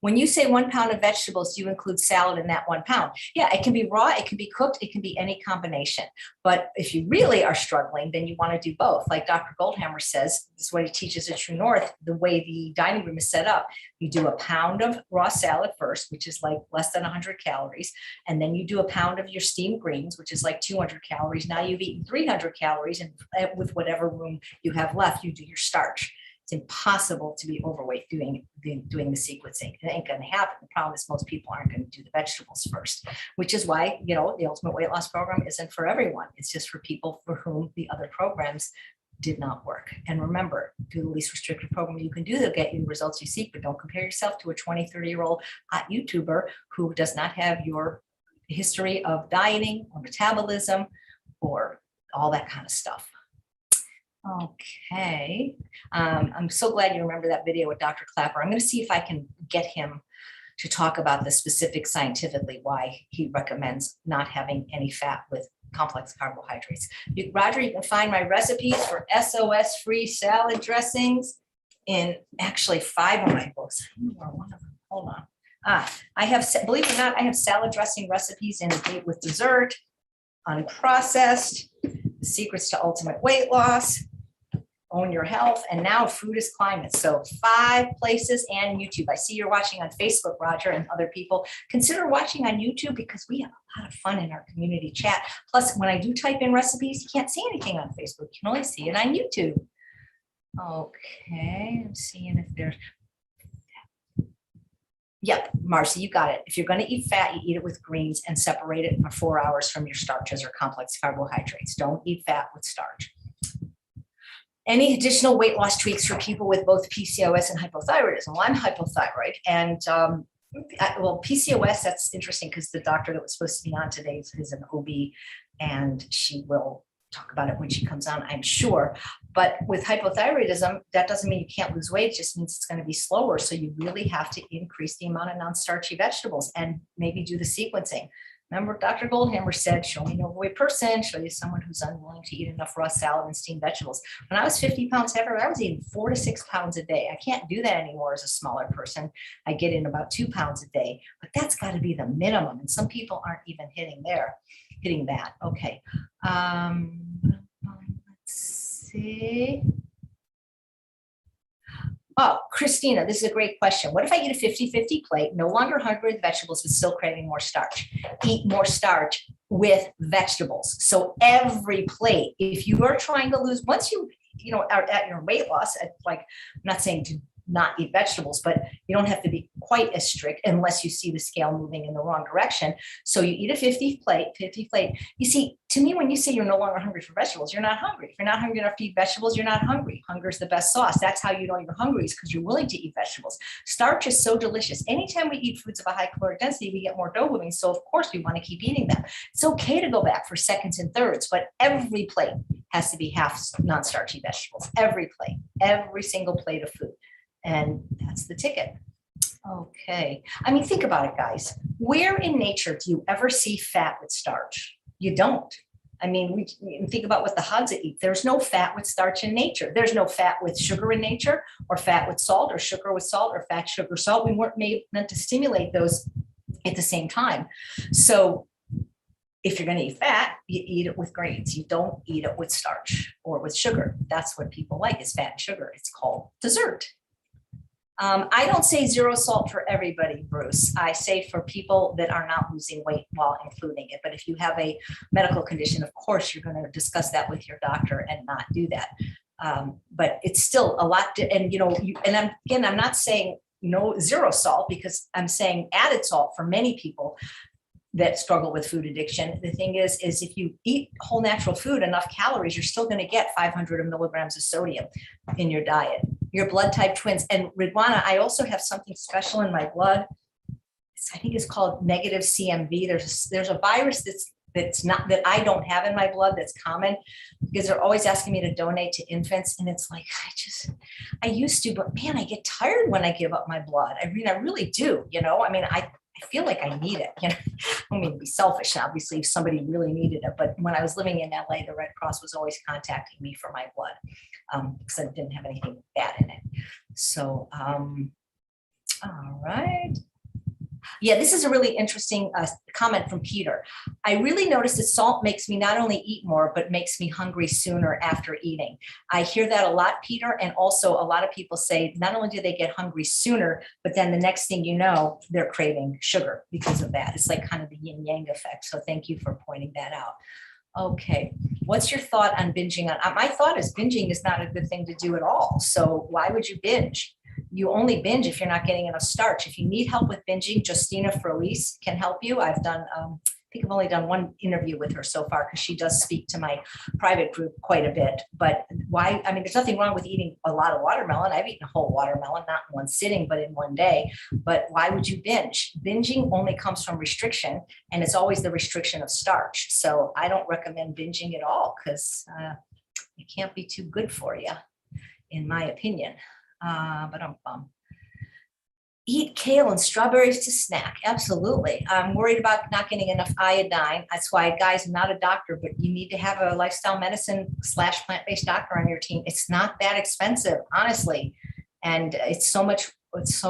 When you say 1 pound of vegetables, do you include salad in that 1 pound? Yeah, it can be raw, it can be cooked, it can be any combination. But if you really are struggling, then you want to do both. Like Dr. Goldhammer says, this is what he teaches at True North, the way the dining room is set up. You do 1 pound of raw salad first, which is like less than 100 calories. And then you do 1 pound of your steamed greens, which is like 200 calories. Now you've eaten 300 calories, and with whatever room you have left, you do your starch. It's impossible to be overweight doing the sequencing. It ain't going to happen. The problem is most people aren't going to do the vegetables first, which is why, the Ultimate Weight Loss Program isn't for everyone. It's just for people for whom the other programs did not work. And remember, do the least restrictive program you can do to get you the results you seek, but don't compare yourself to a 20, 30-year-old hot YouTuber who does not have your history of dieting or metabolism or all that kind of stuff. Okay. I'm so glad you remember that video with Dr. Clapper. I'm going to see if I can get him to talk about the specific scientifically why he recommends not having any fat with complex carbohydrates. Roger, you can find my recipes for SOS-free salad dressings in actually 5 of my books. I don't know where one of them. Hold on. I have, believe it or not, I have salad dressing recipes in A Date with Dessert, Unprocessed, The Secrets to Ultimate Weight Loss, Own Your Health, and now Food is Climate. So 5 places and YouTube. I see you're watching on Facebook, Roger, and other people. Consider watching on YouTube because we have a lot of fun in our community chat. Plus, when I do type in recipes, you can't see anything on Facebook. You can only see it on YouTube. Okay, I'm seeing if there's... Yep, Marcy, you got it. If you're going to eat fat, you eat it with greens and separate it for 4 hours from your starches or complex carbohydrates. Don't eat fat with starch. Any additional weight loss tweaks for people with both PCOS and hypothyroidism? Well, I'm hypothyroid, and well, PCOS, that's interesting because the doctor that was supposed to be on today is an OB, and she will talk about it when she comes on, I'm sure. But with hypothyroidism, that doesn't mean you can't lose weight. It just means it's going to be slower. So you really have to increase the amount of non-starchy vegetables and maybe do the sequencing. Remember, Dr. Goldhammer said, show me an overweight person, show you someone who's unwilling to eat enough raw salad and steamed vegetables. When I was 50 pounds heavier, I was eating 4 to 6 pounds a day. I can't do that anymore as a smaller person. I get in about 2 pounds a day, but that's got to be the minimum. And some people aren't even hitting that. Okay. Let's see. Oh, Christina, this is a great question. What if I eat a 50-50 plate, no longer hungry with vegetables, but still craving more starch? Eat more starch with vegetables. So every plate, if you are trying to lose, once you are at your weight loss, like, I'm not saying to not eat vegetables, but you don't have to be quite as strict unless you see the scale moving in the wrong direction. So you eat a 50 plate. You see, to me, when you say you're no longer hungry for vegetables, you're not hungry. If you're not hungry enough to eat vegetables, you're not hungry. Hunger is the best sauce. That's how you know you're hungry, is because you're willing to eat vegetables. Starch is so delicious. Anytime we eat foods of a high caloric density, we get more dopamine. So of course we want to keep eating them. It's okay to go back for seconds and thirds, but every plate has to be half non-starchy vegetables. Every plate, every single plate of food. And that's the ticket. Okay. I mean, think about it, guys. Where in nature do you ever see fat with starch? You don't. I mean, we think about what the hogs eat. There's no fat with starch in nature. There's no fat with sugar in nature, or fat with salt, or sugar with salt, or fat, sugar, salt. We weren't meant to stimulate those at the same time. So if you're going to eat fat, you eat it with grains. You don't eat it with starch or with sugar. That's what people like, is fat and sugar. It's called dessert. I don't say zero salt for everybody, Bruce. I say for people that are not losing weight while including it. But if you have a medical condition, of course, you're going to discuss that with your doctor and not do that. But it's still a lot. I'm not saying zero salt, because I'm saying added salt for many people that struggle with food addiction. The thing is if you eat whole natural food, enough calories, you're still going to get 500 milligrams of sodium in your diet. Your blood type twins. And Ridwana, I also have something special in my blood. I think it's called negative CMV. There's a virus that's not, that I don't have in my blood, that's common, because they're always asking me to donate to infants. And it's like, I used to, but man, I get tired when I give up my blood. I mean, I really do, I mean, I feel like I need it. I don't mean to be selfish, obviously, if somebody really needed it. But when I was living in LA, the Red Cross was always contacting me for my blood, because I didn't have anything bad in it. So, all right. Yeah, this is a really interesting comment from Peter. I really noticed that salt makes me not only eat more, but makes me hungry sooner after eating. I hear that a lot, Peter. And also a lot of people say not only do they get hungry sooner, but then the next thing you know, they're craving sugar because of that. It's like kind of the yin yang effect. So thank you for pointing that out. Okay, what's your thought on binging? My thought is binging is not a good thing to do at all. So why would you binge? You only binge if you're not getting enough starch. If you need help with binging, Justina Felice can help you. I've done, I think I've only done one interview with her so far, because she does speak to my private group quite a bit. But why? I mean, there's nothing wrong with eating a lot of watermelon. I've eaten a whole watermelon, not in one sitting, but in one day. But why would you binge? Binging only comes from restriction, and it's always the restriction of starch. So I don't recommend binging at all, because it can't be too good for you, in my opinion. Eat kale and strawberries to snack. Absolutely. I'm worried about not getting enough iodine. That's why, guys, I'm not a doctor, but you need to have a lifestyle medicine / plant-based doctor on your team. It's not that expensive, honestly. And it's so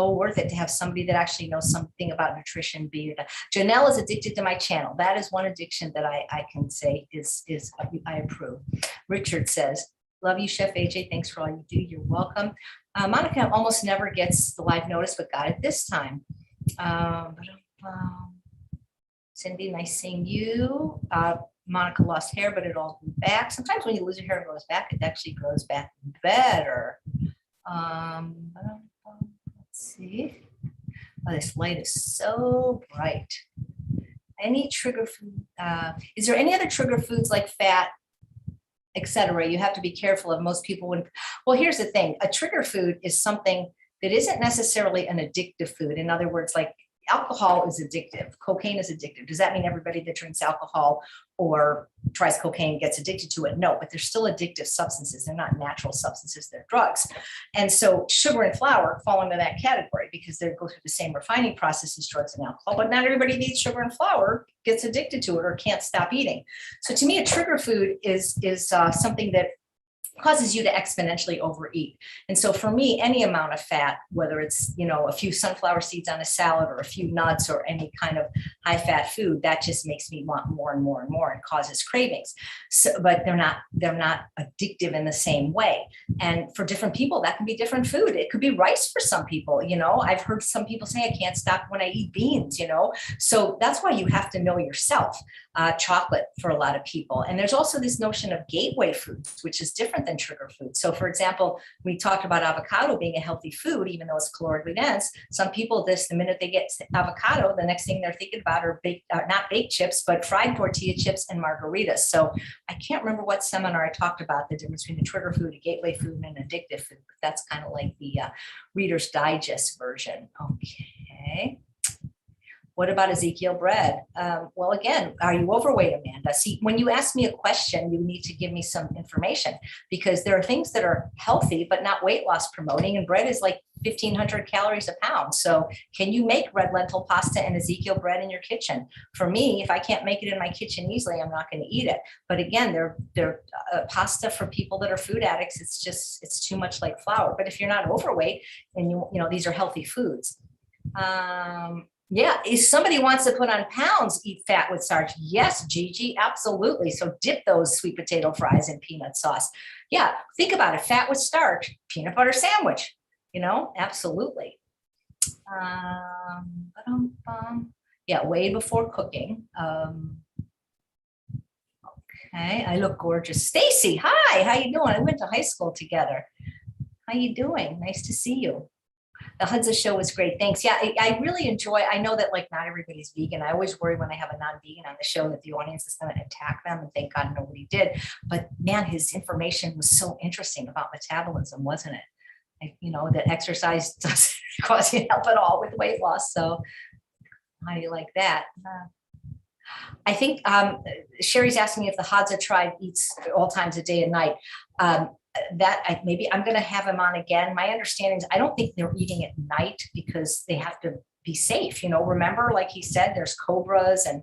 worth it to have somebody that actually knows something about nutrition. Janelle is addicted to my channel. That is one addiction that I can say is I approve. Richard says, love you, Chef AJ. Thanks for all you do. You're welcome. Monica almost never gets the live notice, but got it this time. Cindy, nice seeing you. Monica lost hair, but it all grew back. Sometimes when you lose your hair and it goes back, it actually grows back better. Let's see. Oh, this light is so bright. Any trigger food? Is there any other trigger foods like fat, etc.? You have to be careful of. Most people wouldn't. Well, here's the thing. A trigger food is something that isn't necessarily an addictive food. In other words, like alcohol is addictive. Cocaine is addictive. Does that mean everybody that drinks alcohol or tries cocaine gets addicted to it? No, but they're still addictive substances. They're not natural substances, they're drugs. And so sugar and flour fall into that category because they go through the same refining process as drugs and alcohol, but not everybody that eats sugar and flour gets addicted to it or can't stop eating. So to me, a trigger food is something that causes you to exponentially overeat. And so for me, any amount of fat, whether it's, a few sunflower seeds on a salad or a few nuts or any kind of high fat food, that just makes me want more and more and more and causes cravings. So, but they're not addictive in the same way. And for different people, that can be different food. It could be rice for some people. I've heard some people say, I can't stop when I eat beans, So that's why you have to know yourself. Chocolate for a lot of people. And there's also this notion of gateway foods, which is different than trigger foods. So for example, we talked about avocado being a healthy food, even though it's calorically dense. Some people, the minute they get avocado, the next thing they're thinking about are not baked chips, but fried tortilla chips and margaritas. So I can't remember what seminar I talked about the difference between a trigger food, a gateway food, and an addictive food. But that's kind of like the Reader's Digest version. Okay. What about Ezekiel bread? Well, again, are you overweight, Amanda? See, when you ask me a question, you need to give me some information because there are things that are healthy, but not weight loss promoting. And bread is like 1,500 calories a pound. So can you make red lentil pasta and Ezekiel bread in your kitchen? For me, if I can't make it in my kitchen easily, I'm not going to eat it. But again, they're pasta for people that are food addicts. It's too much like flour. But if you're not overweight and these are healthy foods. Yeah, if somebody wants to put on pounds, eat fat with starch. Yes, Gigi, absolutely. So dip those sweet potato fries in peanut sauce. Yeah, think about it. Fat with starch, peanut butter sandwich, absolutely. Yeah, way before cooking. Okay, I look gorgeous. Stacy, hi, how you doing? I went to high school together. How you doing? Nice to see you. The Hudza show was great. Thanks. Yeah, I really enjoy. I know that not everybody's vegan. I always worry when I have a non-vegan on the show that the audience is going to attack them, and thank God nobody did. But man, his information was so interesting about metabolism, wasn't it? That exercise doesn't cause you help at all with weight loss. So how do you like that? I think Sherry's asking me if the Hadza tribe eats all times of day and night. Maybe I'm going to have him on again. My understanding is I don't think they're eating at night because they have to be safe. Remember, like he said, there's cobras and,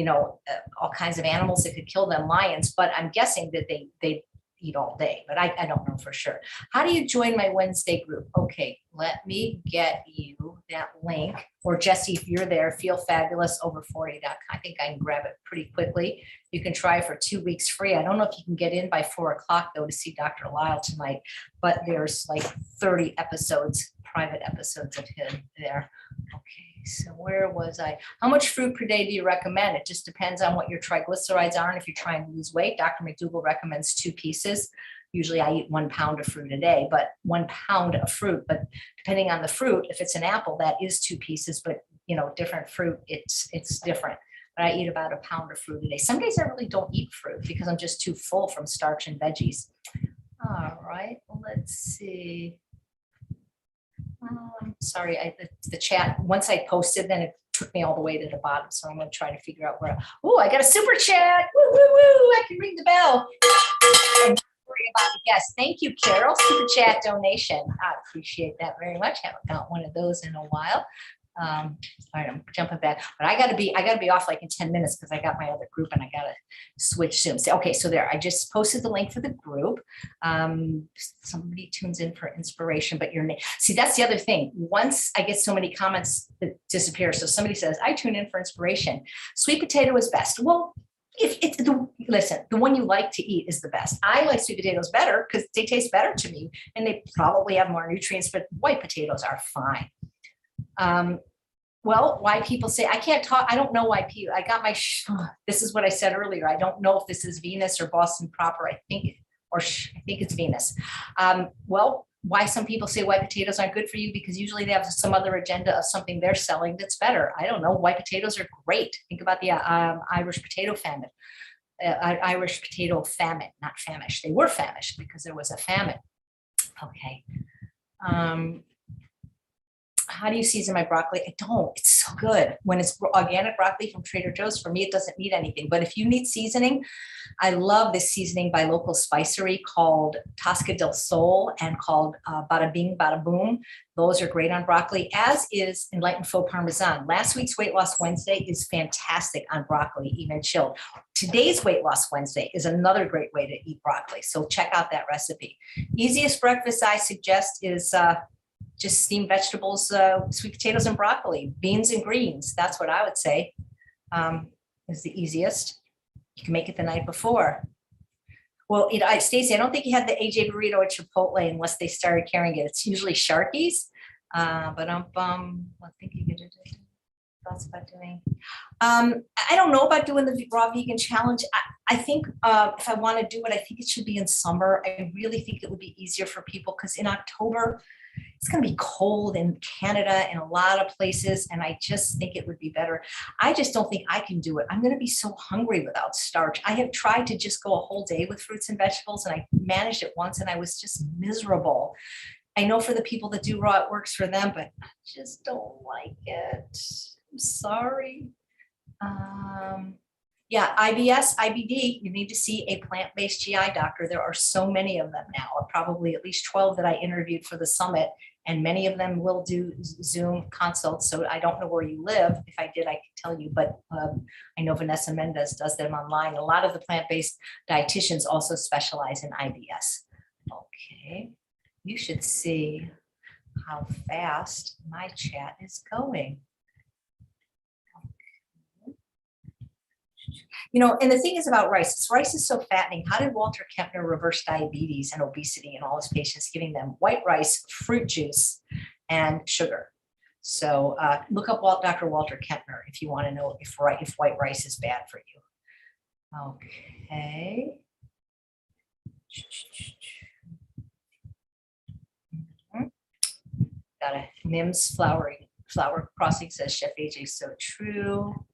all kinds of animals that could kill them, lions, but I'm guessing that they eat all day, but I don't know for sure. How do you join my Wednesday group? Okay, let me get you that link. Or Jesse, if you're there, feelfabulousover40.com. I think I can grab it pretty quickly. You can try for 2 weeks free. I don't know if you can get in by 4:00 though to see Dr. Lyle tonight, but there's 30 episodes, private episodes of him there. Okay, so where was I? How much fruit per day do you recommend? It just depends on what your triglycerides are. And if you're trying to lose weight, Dr. McDougall recommends 2 pieces. Usually I eat 1 pound of fruit a day, but 1 pound of fruit, but depending on the fruit, if it's an apple, that is 2 pieces, but different fruit, it's different. But I eat about 1 pound of fruit a day. Some days I really don't eat fruit because I'm just too full from starch and veggies. All right, let's see. Sorry, the chat, once I posted, then it took me all the way to the bottom. So I'm going to try to figure out where. Oh, I got a super chat. Woo, woo, woo. I can ring the bell. And worry about it. Yes, thank you, Carol. Super chat donation. I appreciate that very much. Haven't got one of those in a while. All right, I'm jumping back, but I gotta be off in 10 minutes because I got my other group and I gotta switch soon. So, okay, so there, I just posted the link for the group. Somebody tunes in for inspiration, but your name, see, that's the other thing. Once I get so many comments, it disappears. So somebody says, I tune in for inspiration. Sweet potato is best. Well, if it's the one you like to eat is the best. I like sweet potatoes better because they taste better to me and they probably have more nutrients, but white potatoes are fine. Well, why people say, I can't talk, I don't know why people, I got my, this is what I said earlier. I don't know if this is Venus or Boston proper. I think it's Venus. Well, why some people say white potatoes aren't good for you, because usually they have some other agenda of something they're selling that's better. I don't know. White potatoes are great. Think about the Irish potato famine. Irish potato famine, not famished. They were famished because there was a famine. Okay. How do you season my broccoli? I don't. It's so good. When it's organic broccoli from Trader Joe's, for me, it doesn't need anything. But if you need seasoning, I love this seasoning by local spicery called Tasca del Sol and called Bada Bing, Bada Boom. Those are great on broccoli, as is Enlightened Faux Parmesan. Last week's Weight Loss Wednesday is fantastic on broccoli, even chilled. Today's Weight Loss Wednesday is another great way to eat broccoli. So check out that recipe. Easiest breakfast I suggest is just steamed vegetables, sweet potatoes and broccoli, beans and greens. That's what I would say is the easiest. You can make it the night before. Well, Stacey, I don't think you had the AJ burrito at Chipotle unless they started carrying it. It's usually Sharky's, but I think you could do thoughts about doing. I don't know about doing the raw vegan challenge. I think if I want to do it, I think it should be in summer. I really think it would be easier for people because in October, it's going to be cold in Canada and a lot of places. And I just think it would be better. I just don't think I can do it. I'm going to be so hungry without starch. I have tried to just go a whole day with fruits and vegetables, and I managed it once and I was just miserable. I know for the people that do raw, it works for them, but I just don't like it. I'm sorry. Yeah, IBS, IBD, you need to see a plant-based GI doctor. There are so many of them now, probably at least 12 that I interviewed for the summit, and many of them will do Zoom consults. So I don't know where you live. If I did, I could tell you, but I know Vanessa Mendez does them online. A lot of the plant-based dietitians also specialize in IBS. Okay, you should see how fast my chat is going. You know, and the thing is about rice, rice is so fattening. How did Walter Kempner reverse diabetes and obesity in all his patients, giving them white rice, fruit juice, and sugar? So look up Dr. Walter Kempner if you want to know if white rice is bad for you. Okay. Got a Mims flour crossing, says Chef AJ, so true.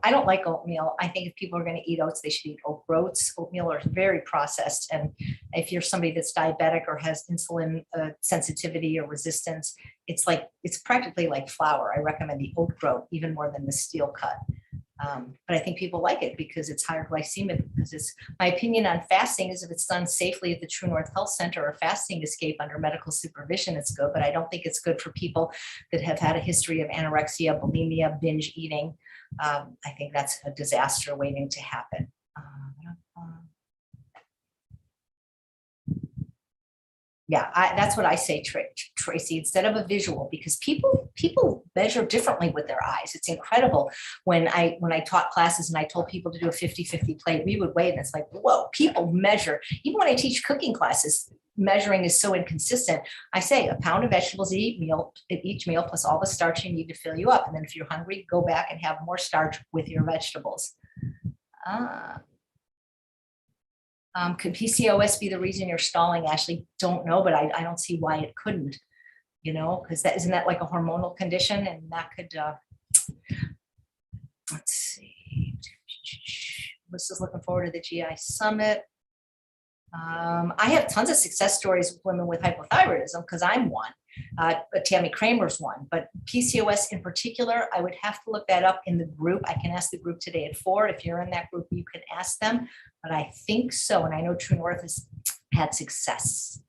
I don't like oatmeal. I think if people are going to eat oats, they should eat oat groats. Oatmeal are very processed. And if you're somebody that's diabetic or has insulin sensitivity or resistance, it's practically like flour. I recommend the oat groat even more than the steel cut. But I think people like it because it's higher glycemic, because it's, my opinion on fasting is if it's done safely at the True North Health Center or fasting escape under medical supervision, it's good. But I don't think it's good for people that have had a history of anorexia, bulimia, binge eating. I think that's a disaster waiting to happen. Yeah, that's what I say, Tracy, instead of a visual, because people measure differently with their eyes. It's incredible. When I taught classes and I told people to do a 50-50 plate, we would weigh it and it's like, whoa, people measure. Even when I teach cooking classes, measuring is so inconsistent. I say a pound of vegetables at each meal plus all the starch you need to fill you up. And then if you're hungry, go back and have more starch with your vegetables. Could PCOS be the reason you're stalling? Ashley, don't know, but I don't see why it couldn't, you know, because isn't that like a hormonal condition? And that could, let's see. Melissa's looking forward to the GI Summit. I have tons of success stories with women with hypothyroidism because I'm one. Tammy Kramer's one, but PCOS in particular, I would have to look that up in the group. I can ask the group today at 4. If you're in that group, you can ask them, but I think so. And I know True North has had success.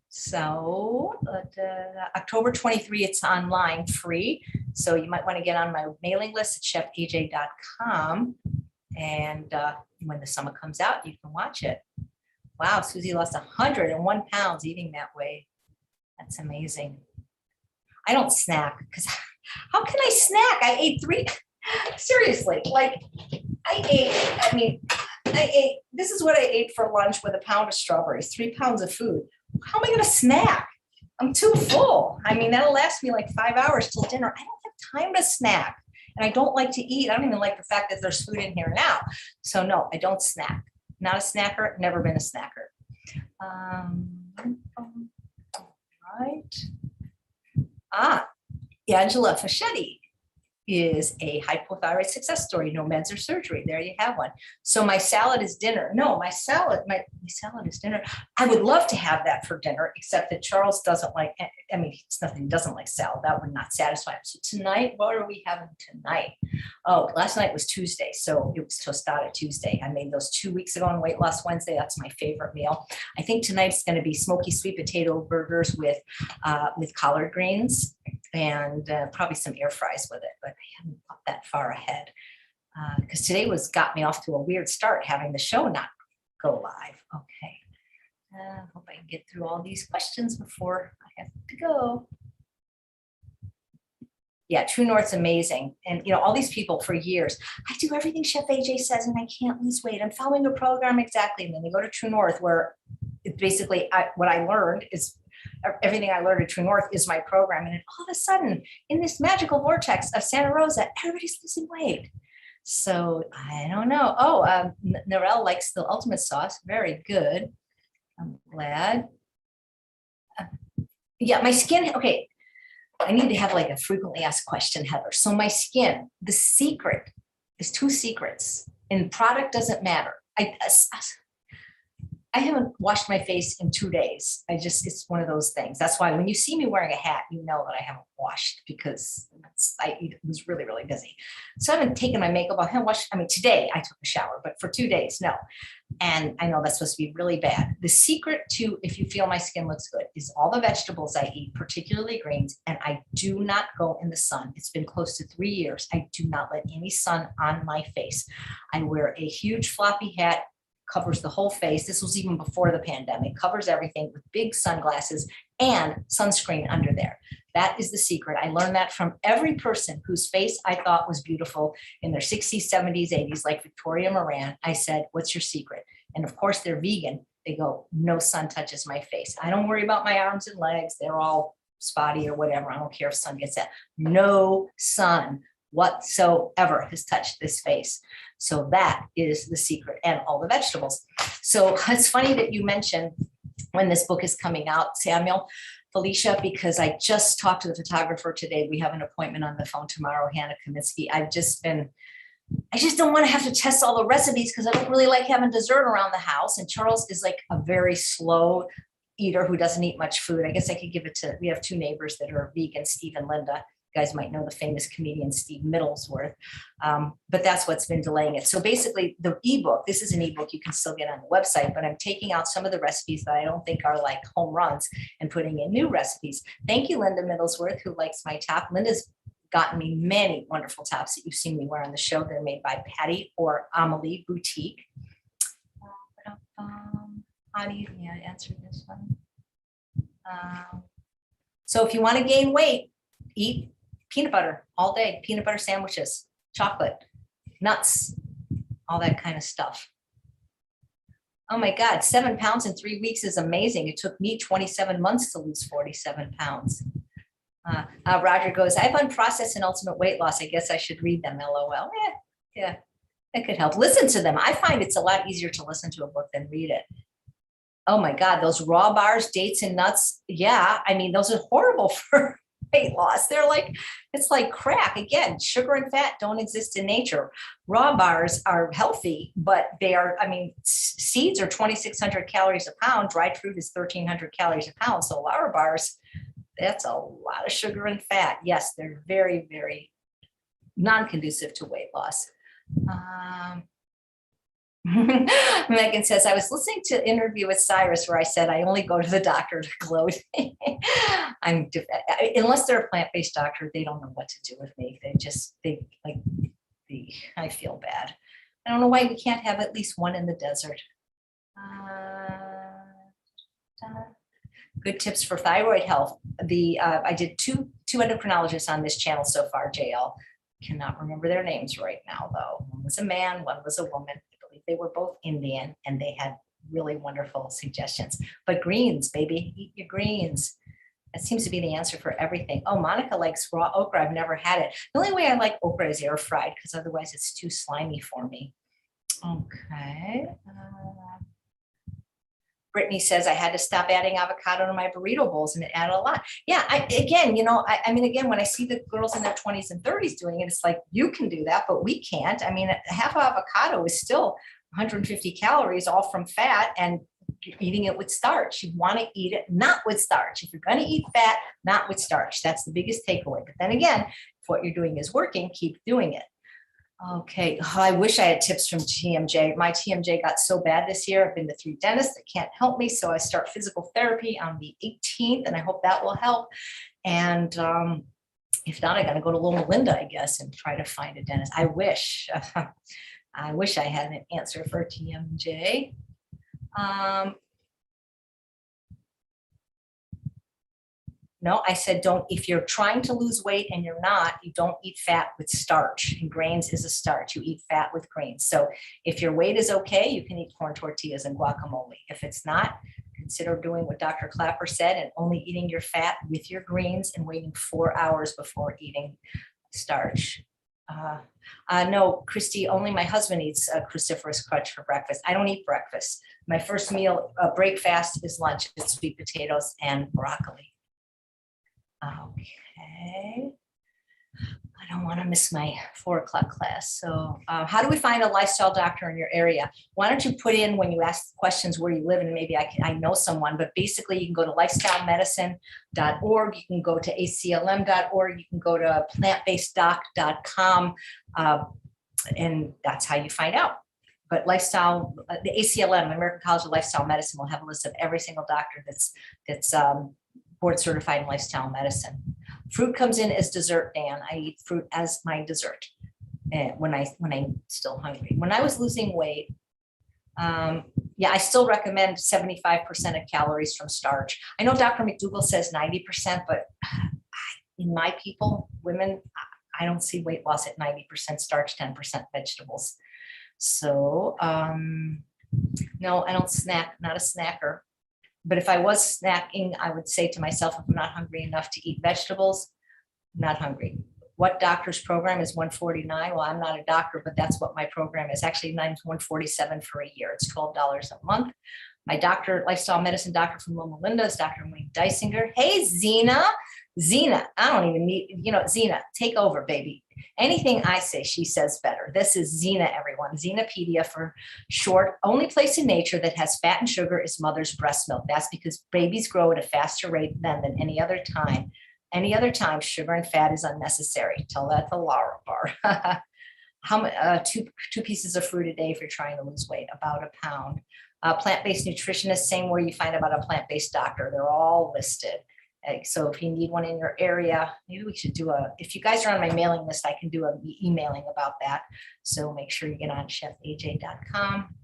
So October 23, it's online free. So you might want to get on my mailing list at chefaj.com. And when the summit comes out, you can watch it. Wow, Susie lost 101 pounds eating that way. That's amazing. I don't snack because how can I snack? I ate 3, seriously, like I ate, this is what I ate for lunch with a pound of strawberries, 3 pounds of food. How am I going to snack? I'm too full. I mean, that'll last me like 5 hours till dinner. I don't have time to snack. And I don't like to eat. I don't even like the fact that there's food in here now. So no, I don't snack. Not a snacker, never been a snacker. Right. Angela Fischetti. is a hypothyroid success story. No meds or surgery. There you have one. So my salad is dinner. No, my salad is dinner. I would love to have that for dinner, except that Charles doesn't like, I mean, it's nothing, he doesn't like salad. That would not satisfy him. So tonight, what are we having tonight? Oh, last night was Tuesday. So it was tostada Tuesday. I made those 2 weeks ago on Weight Loss Wednesday. That's my favorite meal. I think tonight's going to be smoky sweet potato burgers with collard greens and probably some air fries with it, but I haven't thought that far ahead because today got me off to a weird start having the show not go live. Okay. Hope I can get through all these questions before I have to go. Yeah, True North's amazing. And, you know, all these people for years, I do everything Chef AJ says and I can't lose weight. I'm following a program exactly. And then they go to True North where it basically what I learned is everything I learned at True North is my program. And then all of a sudden in this magical vortex of Santa Rosa, everybody's losing weight. So I don't know. Oh, Narelle likes the ultimate sauce. Very good. I'm glad. Yeah, my skin. Okay. I need to have like a frequently asked question, Heather. So my skin, the secret is 2 secrets and product doesn't matter. I haven't washed my face in 2 days. It's one of those things. That's why when you see me wearing a hat, you know that I haven't washed because I was really, really busy. So I haven't taken my makeup off. I haven't washed. I mean, today I took a shower, but for 2 days, no. And I know that's supposed to be really bad. The secret to, if you feel my skin looks good, is all the vegetables I eat, particularly greens, and I do not go in the sun. It's been close to 3 years. I do not let any sun on my face. I wear a huge floppy hat, covers the whole face. This was even before the pandemic, covers everything with big sunglasses and sunscreen under there. That is the secret. I learned that from every person whose face I thought was beautiful in their 60s, 70s, 80s, like Victoria Moran. I said, what's your secret? And of course they're vegan. They go, no sun touches my face. I don't worry about my arms and legs. They're all spotty or whatever. I don't care if sun gets that. No sun whatsoever has touched this face. So that is the secret, and all the vegetables. So it's funny that you mentioned when this book is coming out, Samuel, Felicia, because I just talked to the photographer today. We have an appointment on the phone tomorrow, Hannah Kaminsky. I just don't want to have to test all the recipes because I don't really like having dessert around the house. And Charles is like a very slow eater who doesn't eat much food. I guess I could give it to, we have 2 neighbors that are vegan, Steve and Linda. You guys might know the famous comedian Steve Middlesworth, but that's what's been delaying it. So basically the ebook, this is an ebook you can still get on the website, but I'm taking out some of the recipes that I don't think are like home runs and putting in new recipes. Thank you, Linda Middlesworth, who likes my top. Linda's gotten me many wonderful tops that you've seen me wear on the show. They're made by Patty or Amelie Boutique. How do you answer this one? So if you want to gain weight, eat peanut butter all day, peanut butter sandwiches, chocolate, nuts, all that kind of stuff. Oh my God, 7 pounds in 3 weeks is amazing. It took me 27 months to lose 47 pounds. Roger goes, I've unprocessed and ultimate weight loss. I guess I should read them, LOL. Yeah, that could help. Listen to them. I find it's a lot easier to listen to a book than read it. Oh my God, those raw bars, dates and nuts. Yeah, I mean, those are horrible for weight loss. They're like, it's like crack. Again, sugar and fat don't exist in nature. Raw bars are healthy, but they are, I mean, seeds are 2,600 calories a pound. Dried fruit is 1,300 calories a pound. So flour bars, that's a lot of sugar and fat. Yes, they're very, very non-conducive to weight loss. Megan says, I was listening to an interview with Cyrus where I said, I only go to the doctor to gloat. Unless they're a plant-based doctor, they don't know what to do with me. I feel bad. I don't know why we can't have at least one in the desert. Good tips for thyroid health. I did two endocrinologists on this channel so far, JL. Cannot remember their names right now, though. One was a man, one was a woman. They were both Indian and they had really wonderful suggestions. But greens, baby, eat your greens. That seems to be the answer for everything. Oh, Monica likes raw okra. I've never had it. The only way I like okra is air fried because otherwise it's too slimy for me. Okay. Brittany says I had to stop adding avocado to my burrito bowls and it added a lot. Yeah, again, I mean, again, when I see the girls in their 20s and 30s doing it, it's like, you can do that, but we can't. I mean, half avocado is still 150 calories, all from fat, and eating it with starch. You want to eat it not with starch. If you're going to eat fat, not with starch. That's the biggest takeaway. But then again, if what you're doing is working, keep doing it. Okay. Oh, I wish I had tips from TMJ. My TMJ got so bad this year. I've been to 3 dentists that can't help me. So I start physical therapy on the 18th, and I hope that will help. And if not, I got to go to Loma Linda, I guess, and try to find a dentist. I wish I had an answer for TMJ. No, I said, don't, if you're trying to lose weight and you're not, you don't eat fat with starch, and grains is a starch. You eat fat with grains. So if your weight is okay, you can eat corn tortillas and guacamole. If it's not, consider doing what Dr. Clapper said and only eating your fat with your greens and waiting 4 hours before eating starch. No, Christy, only my husband eats a cruciferous crunch for breakfast. I don't eat breakfast. My first meal, break fast, is lunch. It's sweet potatoes and broccoli. Okay. I don't want to miss my 4 o'clock class. So how do we find a lifestyle doctor in your area? Why don't you put in, when you ask questions, where you live, and maybe I know someone, but basically you can go to lifestylemedicine.org. You can go to aclm.org. You can go to plantbaseddoc.com. And that's how you find out. But lifestyle, the ACLM, American College of Lifestyle Medicine, will have a list of every single doctor that's board certified in lifestyle medicine. Fruit comes in as dessert, Dan. I eat fruit as my dessert when I'm still hungry. When I was losing weight, yeah, I still recommend 75% of calories from starch. I know Dr. McDougall says 90%, but in my people, women, I don't see weight loss at 90% starch, 10% vegetables. So no, I don't snack, not a snacker. But if I was snacking, I would say to myself, if I'm not hungry enough to eat vegetables, I'm not hungry. What doctor's program is 149? Well, I'm not a doctor, but that's what my program is. Actually, mine's 147 for a year. It's $12 a month. My doctor, lifestyle medicine doctor from Loma Linda, is Dr. Wayne Dysinger. Hey, Zena. Zena, I don't even need, Zena, take over, baby. Anything I say, she says better. This is Zena, everyone. Zenapedia for short. Only place in nature that has fat and sugar is mother's breast milk. That's because babies grow at a faster rate than any other time. Any other time, sugar and fat is unnecessary. Tell that to Laura Bar. How two pieces of fruit a day if you're trying to lose weight, about a pound. Plant-based nutritionist, same where you find about a plant-based doctor. They're all listed. So if you need one in your area, maybe we should do if you guys are on my mailing list, I can do an emailing about that. So make sure you get on chefaj.com.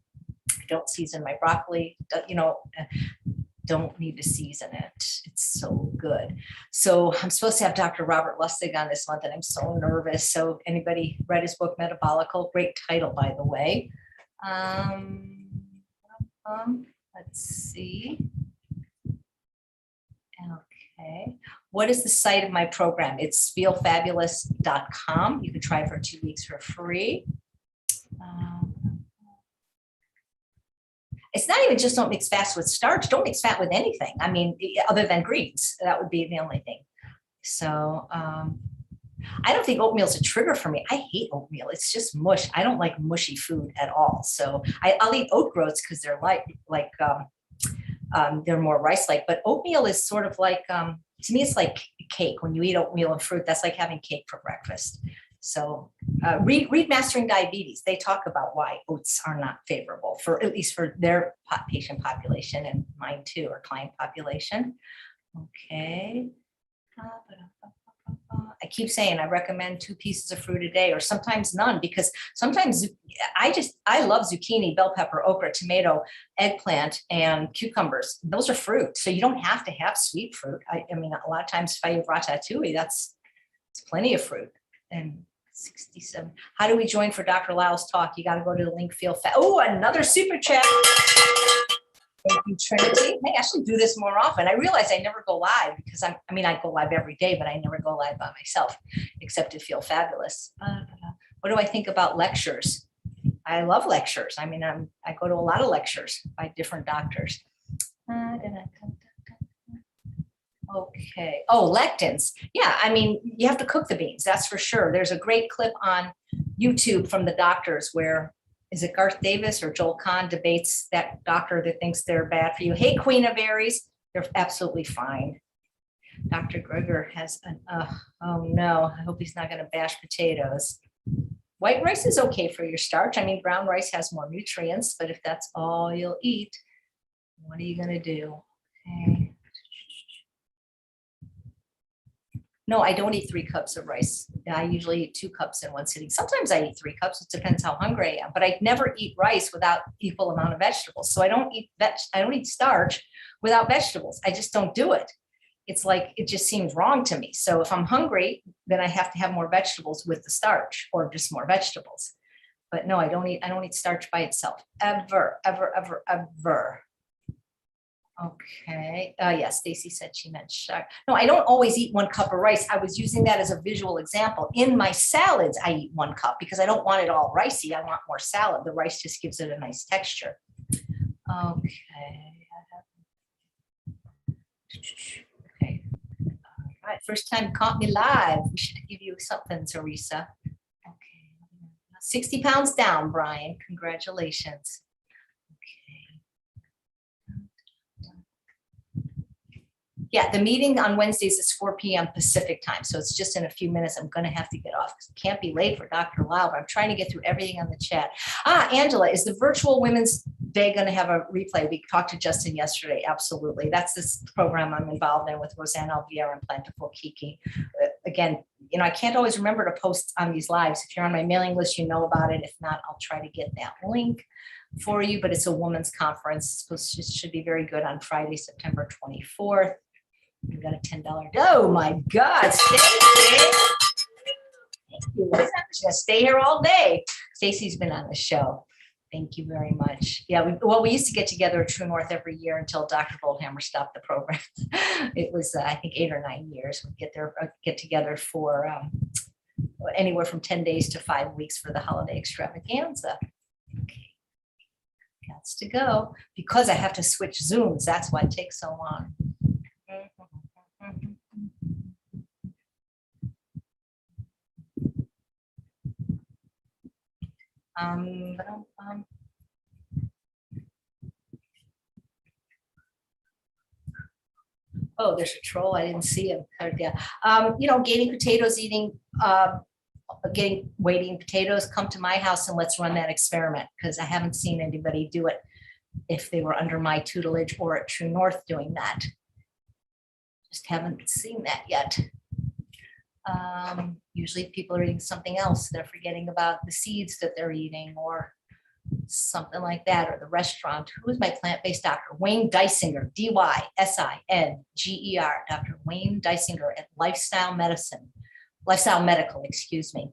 Don't season my broccoli, don't need to season it. It's so good. So I'm supposed to have Dr. Robert Lustig on this month, and I'm so nervous. So anybody read his book, Metabolical? Great title, by the way. Let's see. Okay. What is the site of my program? It's feelfabulous.com. You can try for 2 weeks for free. It's not even just don't mix fat with starch. Don't mix fat with anything. I mean, other than greens. That would be the only thing. So I don't think oatmeal is a trigger for me. I hate oatmeal. It's just mush. I don't like mushy food at all. So I'll eat oat groats because they're they're more rice-like. But oatmeal is sort of like, to me, it's like cake. When you eat oatmeal and fruit, that's like having cake for breakfast. So read Mastering Diabetes. They talk about why oats are not favorable, for at least for their patient population, and mine too, or client population. Okay. I keep saying I recommend 2 pieces of fruit a day, or sometimes none, because sometimes I love zucchini, bell pepper, okra, tomato, eggplant, and cucumbers. Those are fruit. So you don't have to have sweet fruit. I mean, a lot of times if I eat ratatouille, it's plenty of fruit. And 67. How do we join for Dr. Lyle's talk? You got to go to the link, Oh, another super chat. Thank you, Trinity. Hey, I should do this more often. I realize I never go live because I go live every day, but I never go live by myself, except to Feel Fabulous. What do I think about lectures? I love lectures. I mean, I go to a lot of lectures by different doctors. Okay. Oh, lectins. Yeah, I mean, you have to cook the beans, that's for sure. There's a great clip on YouTube from the doctors where, is it Garth Davis or Joel Kahn debates that doctor that thinks they're bad for you. Hey, Queen of Berries, they're absolutely fine. Dr. Greger has an, oh no, I hope he's not going to bash potatoes. White rice is okay for your starch. I mean, brown rice has more nutrients, but if that's all you'll eat, what are you going to do? Okay. No, I don't eat 3 cups of rice. I usually eat 2 cups in one sitting. Sometimes I eat 3 cups. It depends how hungry I am, but I never eat rice without equal amount of vegetables. So I don't eat starch without vegetables. I just don't do it. It's like, it just seems wrong to me. So if I'm hungry, then I have to have more vegetables with the starch or just more vegetables. But no, I don't eat starch by itself ever, ever, ever, ever. Okay. Yes, Stacy said she meant shark. No, I don't always eat 1 cup of rice. I was using that as a visual example. In my salads, I eat 1 cup because I don't want it all ricey. I want more salad. The rice just gives it a nice texture. Okay. Okay. All right. First time caught me live. We should give you something, Teresa. Okay. 60 pounds down, Brian. Congratulations. Yeah, the meeting on Wednesdays is 4 p.m. Pacific time. So it's just in a few minutes. I'm going to have to get off because I can't be late for Dr. Lau, but I'm trying to get through everything on the chat. Angela, is the virtual Women's Day going to have a replay? We talked to Justin yesterday. Absolutely. That's this program I'm involved in with Roseanne Alviera and Plentiful Kiki. Again, I can't always remember to post on these lives. If you're on my mailing list, you know about it. If not, I'll try to get that link for you, but it's a women's conference. So it should be very good on Friday, September 24th. We got a $10. Oh my God, Stacy. Thank you. I'm just gonna stay here all day. Stacy's been on the show. Thank you very much. Yeah, we used to get together at True North every year until Dr. Goldhammer stopped the program. It was, I think, 8 or 9 years. We'd get together for anywhere from 10 days to 5 weeks for the holiday extravaganza. Okay, got to go because I have to switch Zooms. That's why it takes so long. Oh, there's a troll. I didn't see him. Yeah. Gaining potatoes, waiting potatoes, come to my house and let's run that experiment because I haven't seen anybody do it if they were under my tutelage or at True North doing that. Just haven't seen that yet. Usually people are eating something else. They're forgetting about the seeds that they're eating or something like that, or the restaurant. Who is my plant-based doctor? Wayne Dysinger, Dysinger, Dr. Wayne Dysinger at Lifestyle Medical, excuse me.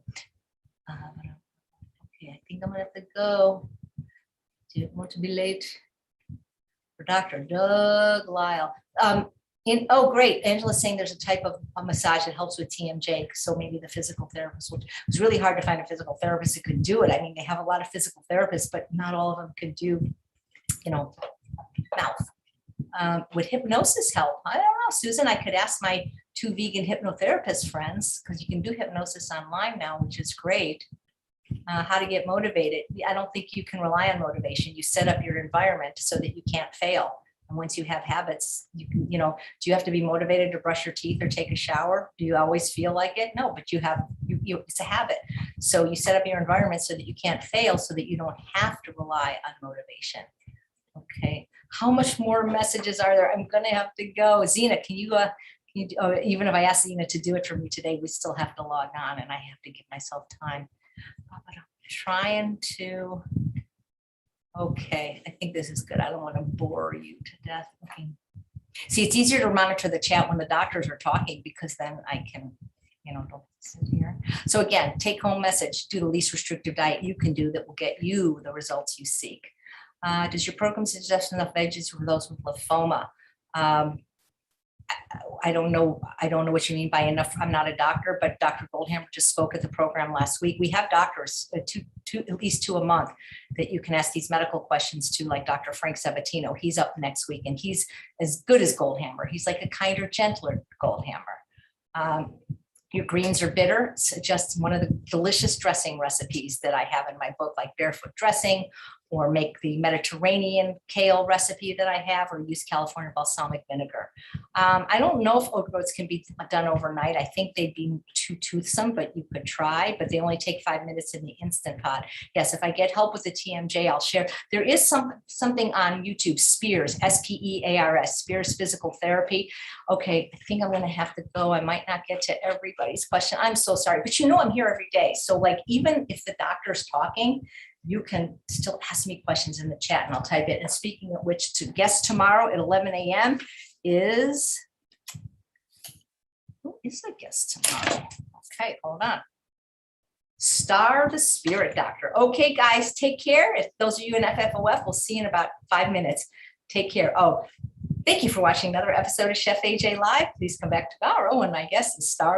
Okay, I think I'm gonna have to go. Didn't want to be late for Dr. Doug Lyle. Oh, great. Angela's saying there's a type of a massage that helps with TMJ. So maybe the physical therapist, which was really hard to find a physical therapist that could do it. I mean, they have a lot of physical therapists, but not all of them could do, mouth. Would hypnosis help? I don't know, Susan. I could ask my 2 vegan hypnotherapist friends because you can do hypnosis online now, which is great. How to get motivated. I don't think you can rely on motivation. You set up your environment so that you can't fail. And once you have habits, do you have to be motivated to brush your teeth or take a shower? Do you always feel like it? No, but it's a habit. So you set up your environment so that you can't fail, so that you don't have to rely on motivation. Okay. How much more messages are there? I'm going to have to go. Zena, can you even if I ask Zena to do it for me today, we still have to log on and I have to give myself time. But I'm trying to. Okay, I think this is good. I don't want to bore you to death. Okay. See, it's easier to monitor the chat when the doctors are talking because then I can, don't sit here. So again, take home message, do the least restrictive diet you can do that will get you the results you seek. Does your program suggest enough veggies for those with lymphoma? I don't know what you mean by enough. I'm not a doctor, but Dr. Goldhammer just spoke at the program last week. We have doctors, at least two a month, that you can ask these medical questions to, like Dr. Frank Sabatino. He's up next week, and he's as good as Goldhammer. He's like a kinder, gentler Goldhammer. Your greens are bitter. It's just one of the delicious dressing recipes that I have in my book, like barefoot dressing, or make the Mediterranean kale recipe that I have, or use California balsamic vinegar. I don't know if oat groats can be done overnight. I think they'd be too toothsome, but you could try, but they only take 5 minutes in the Instant Pot. Yes, if I get help with the TMJ, I'll share. There is something on YouTube, Spears, S-P-E-A-R-S, Spears Physical Therapy. Okay, I think I'm gonna have to go. I might not get to everybody's question. I'm so sorry, but you know I'm here every day. So like, even if the doctor's talking, you can still ask me questions in the chat and I'll type it. And speaking of which, to guest tomorrow at 11 a.m. is, who is the guest tomorrow? Okay, hold on. Star the Spirit Doctor. Okay, guys, take care. If those of you in FFOF, we'll see you in about 5 minutes. Take care. Oh, thank you for watching another episode of Chef AJ Live. Please come back tomorrow, and my guest is Star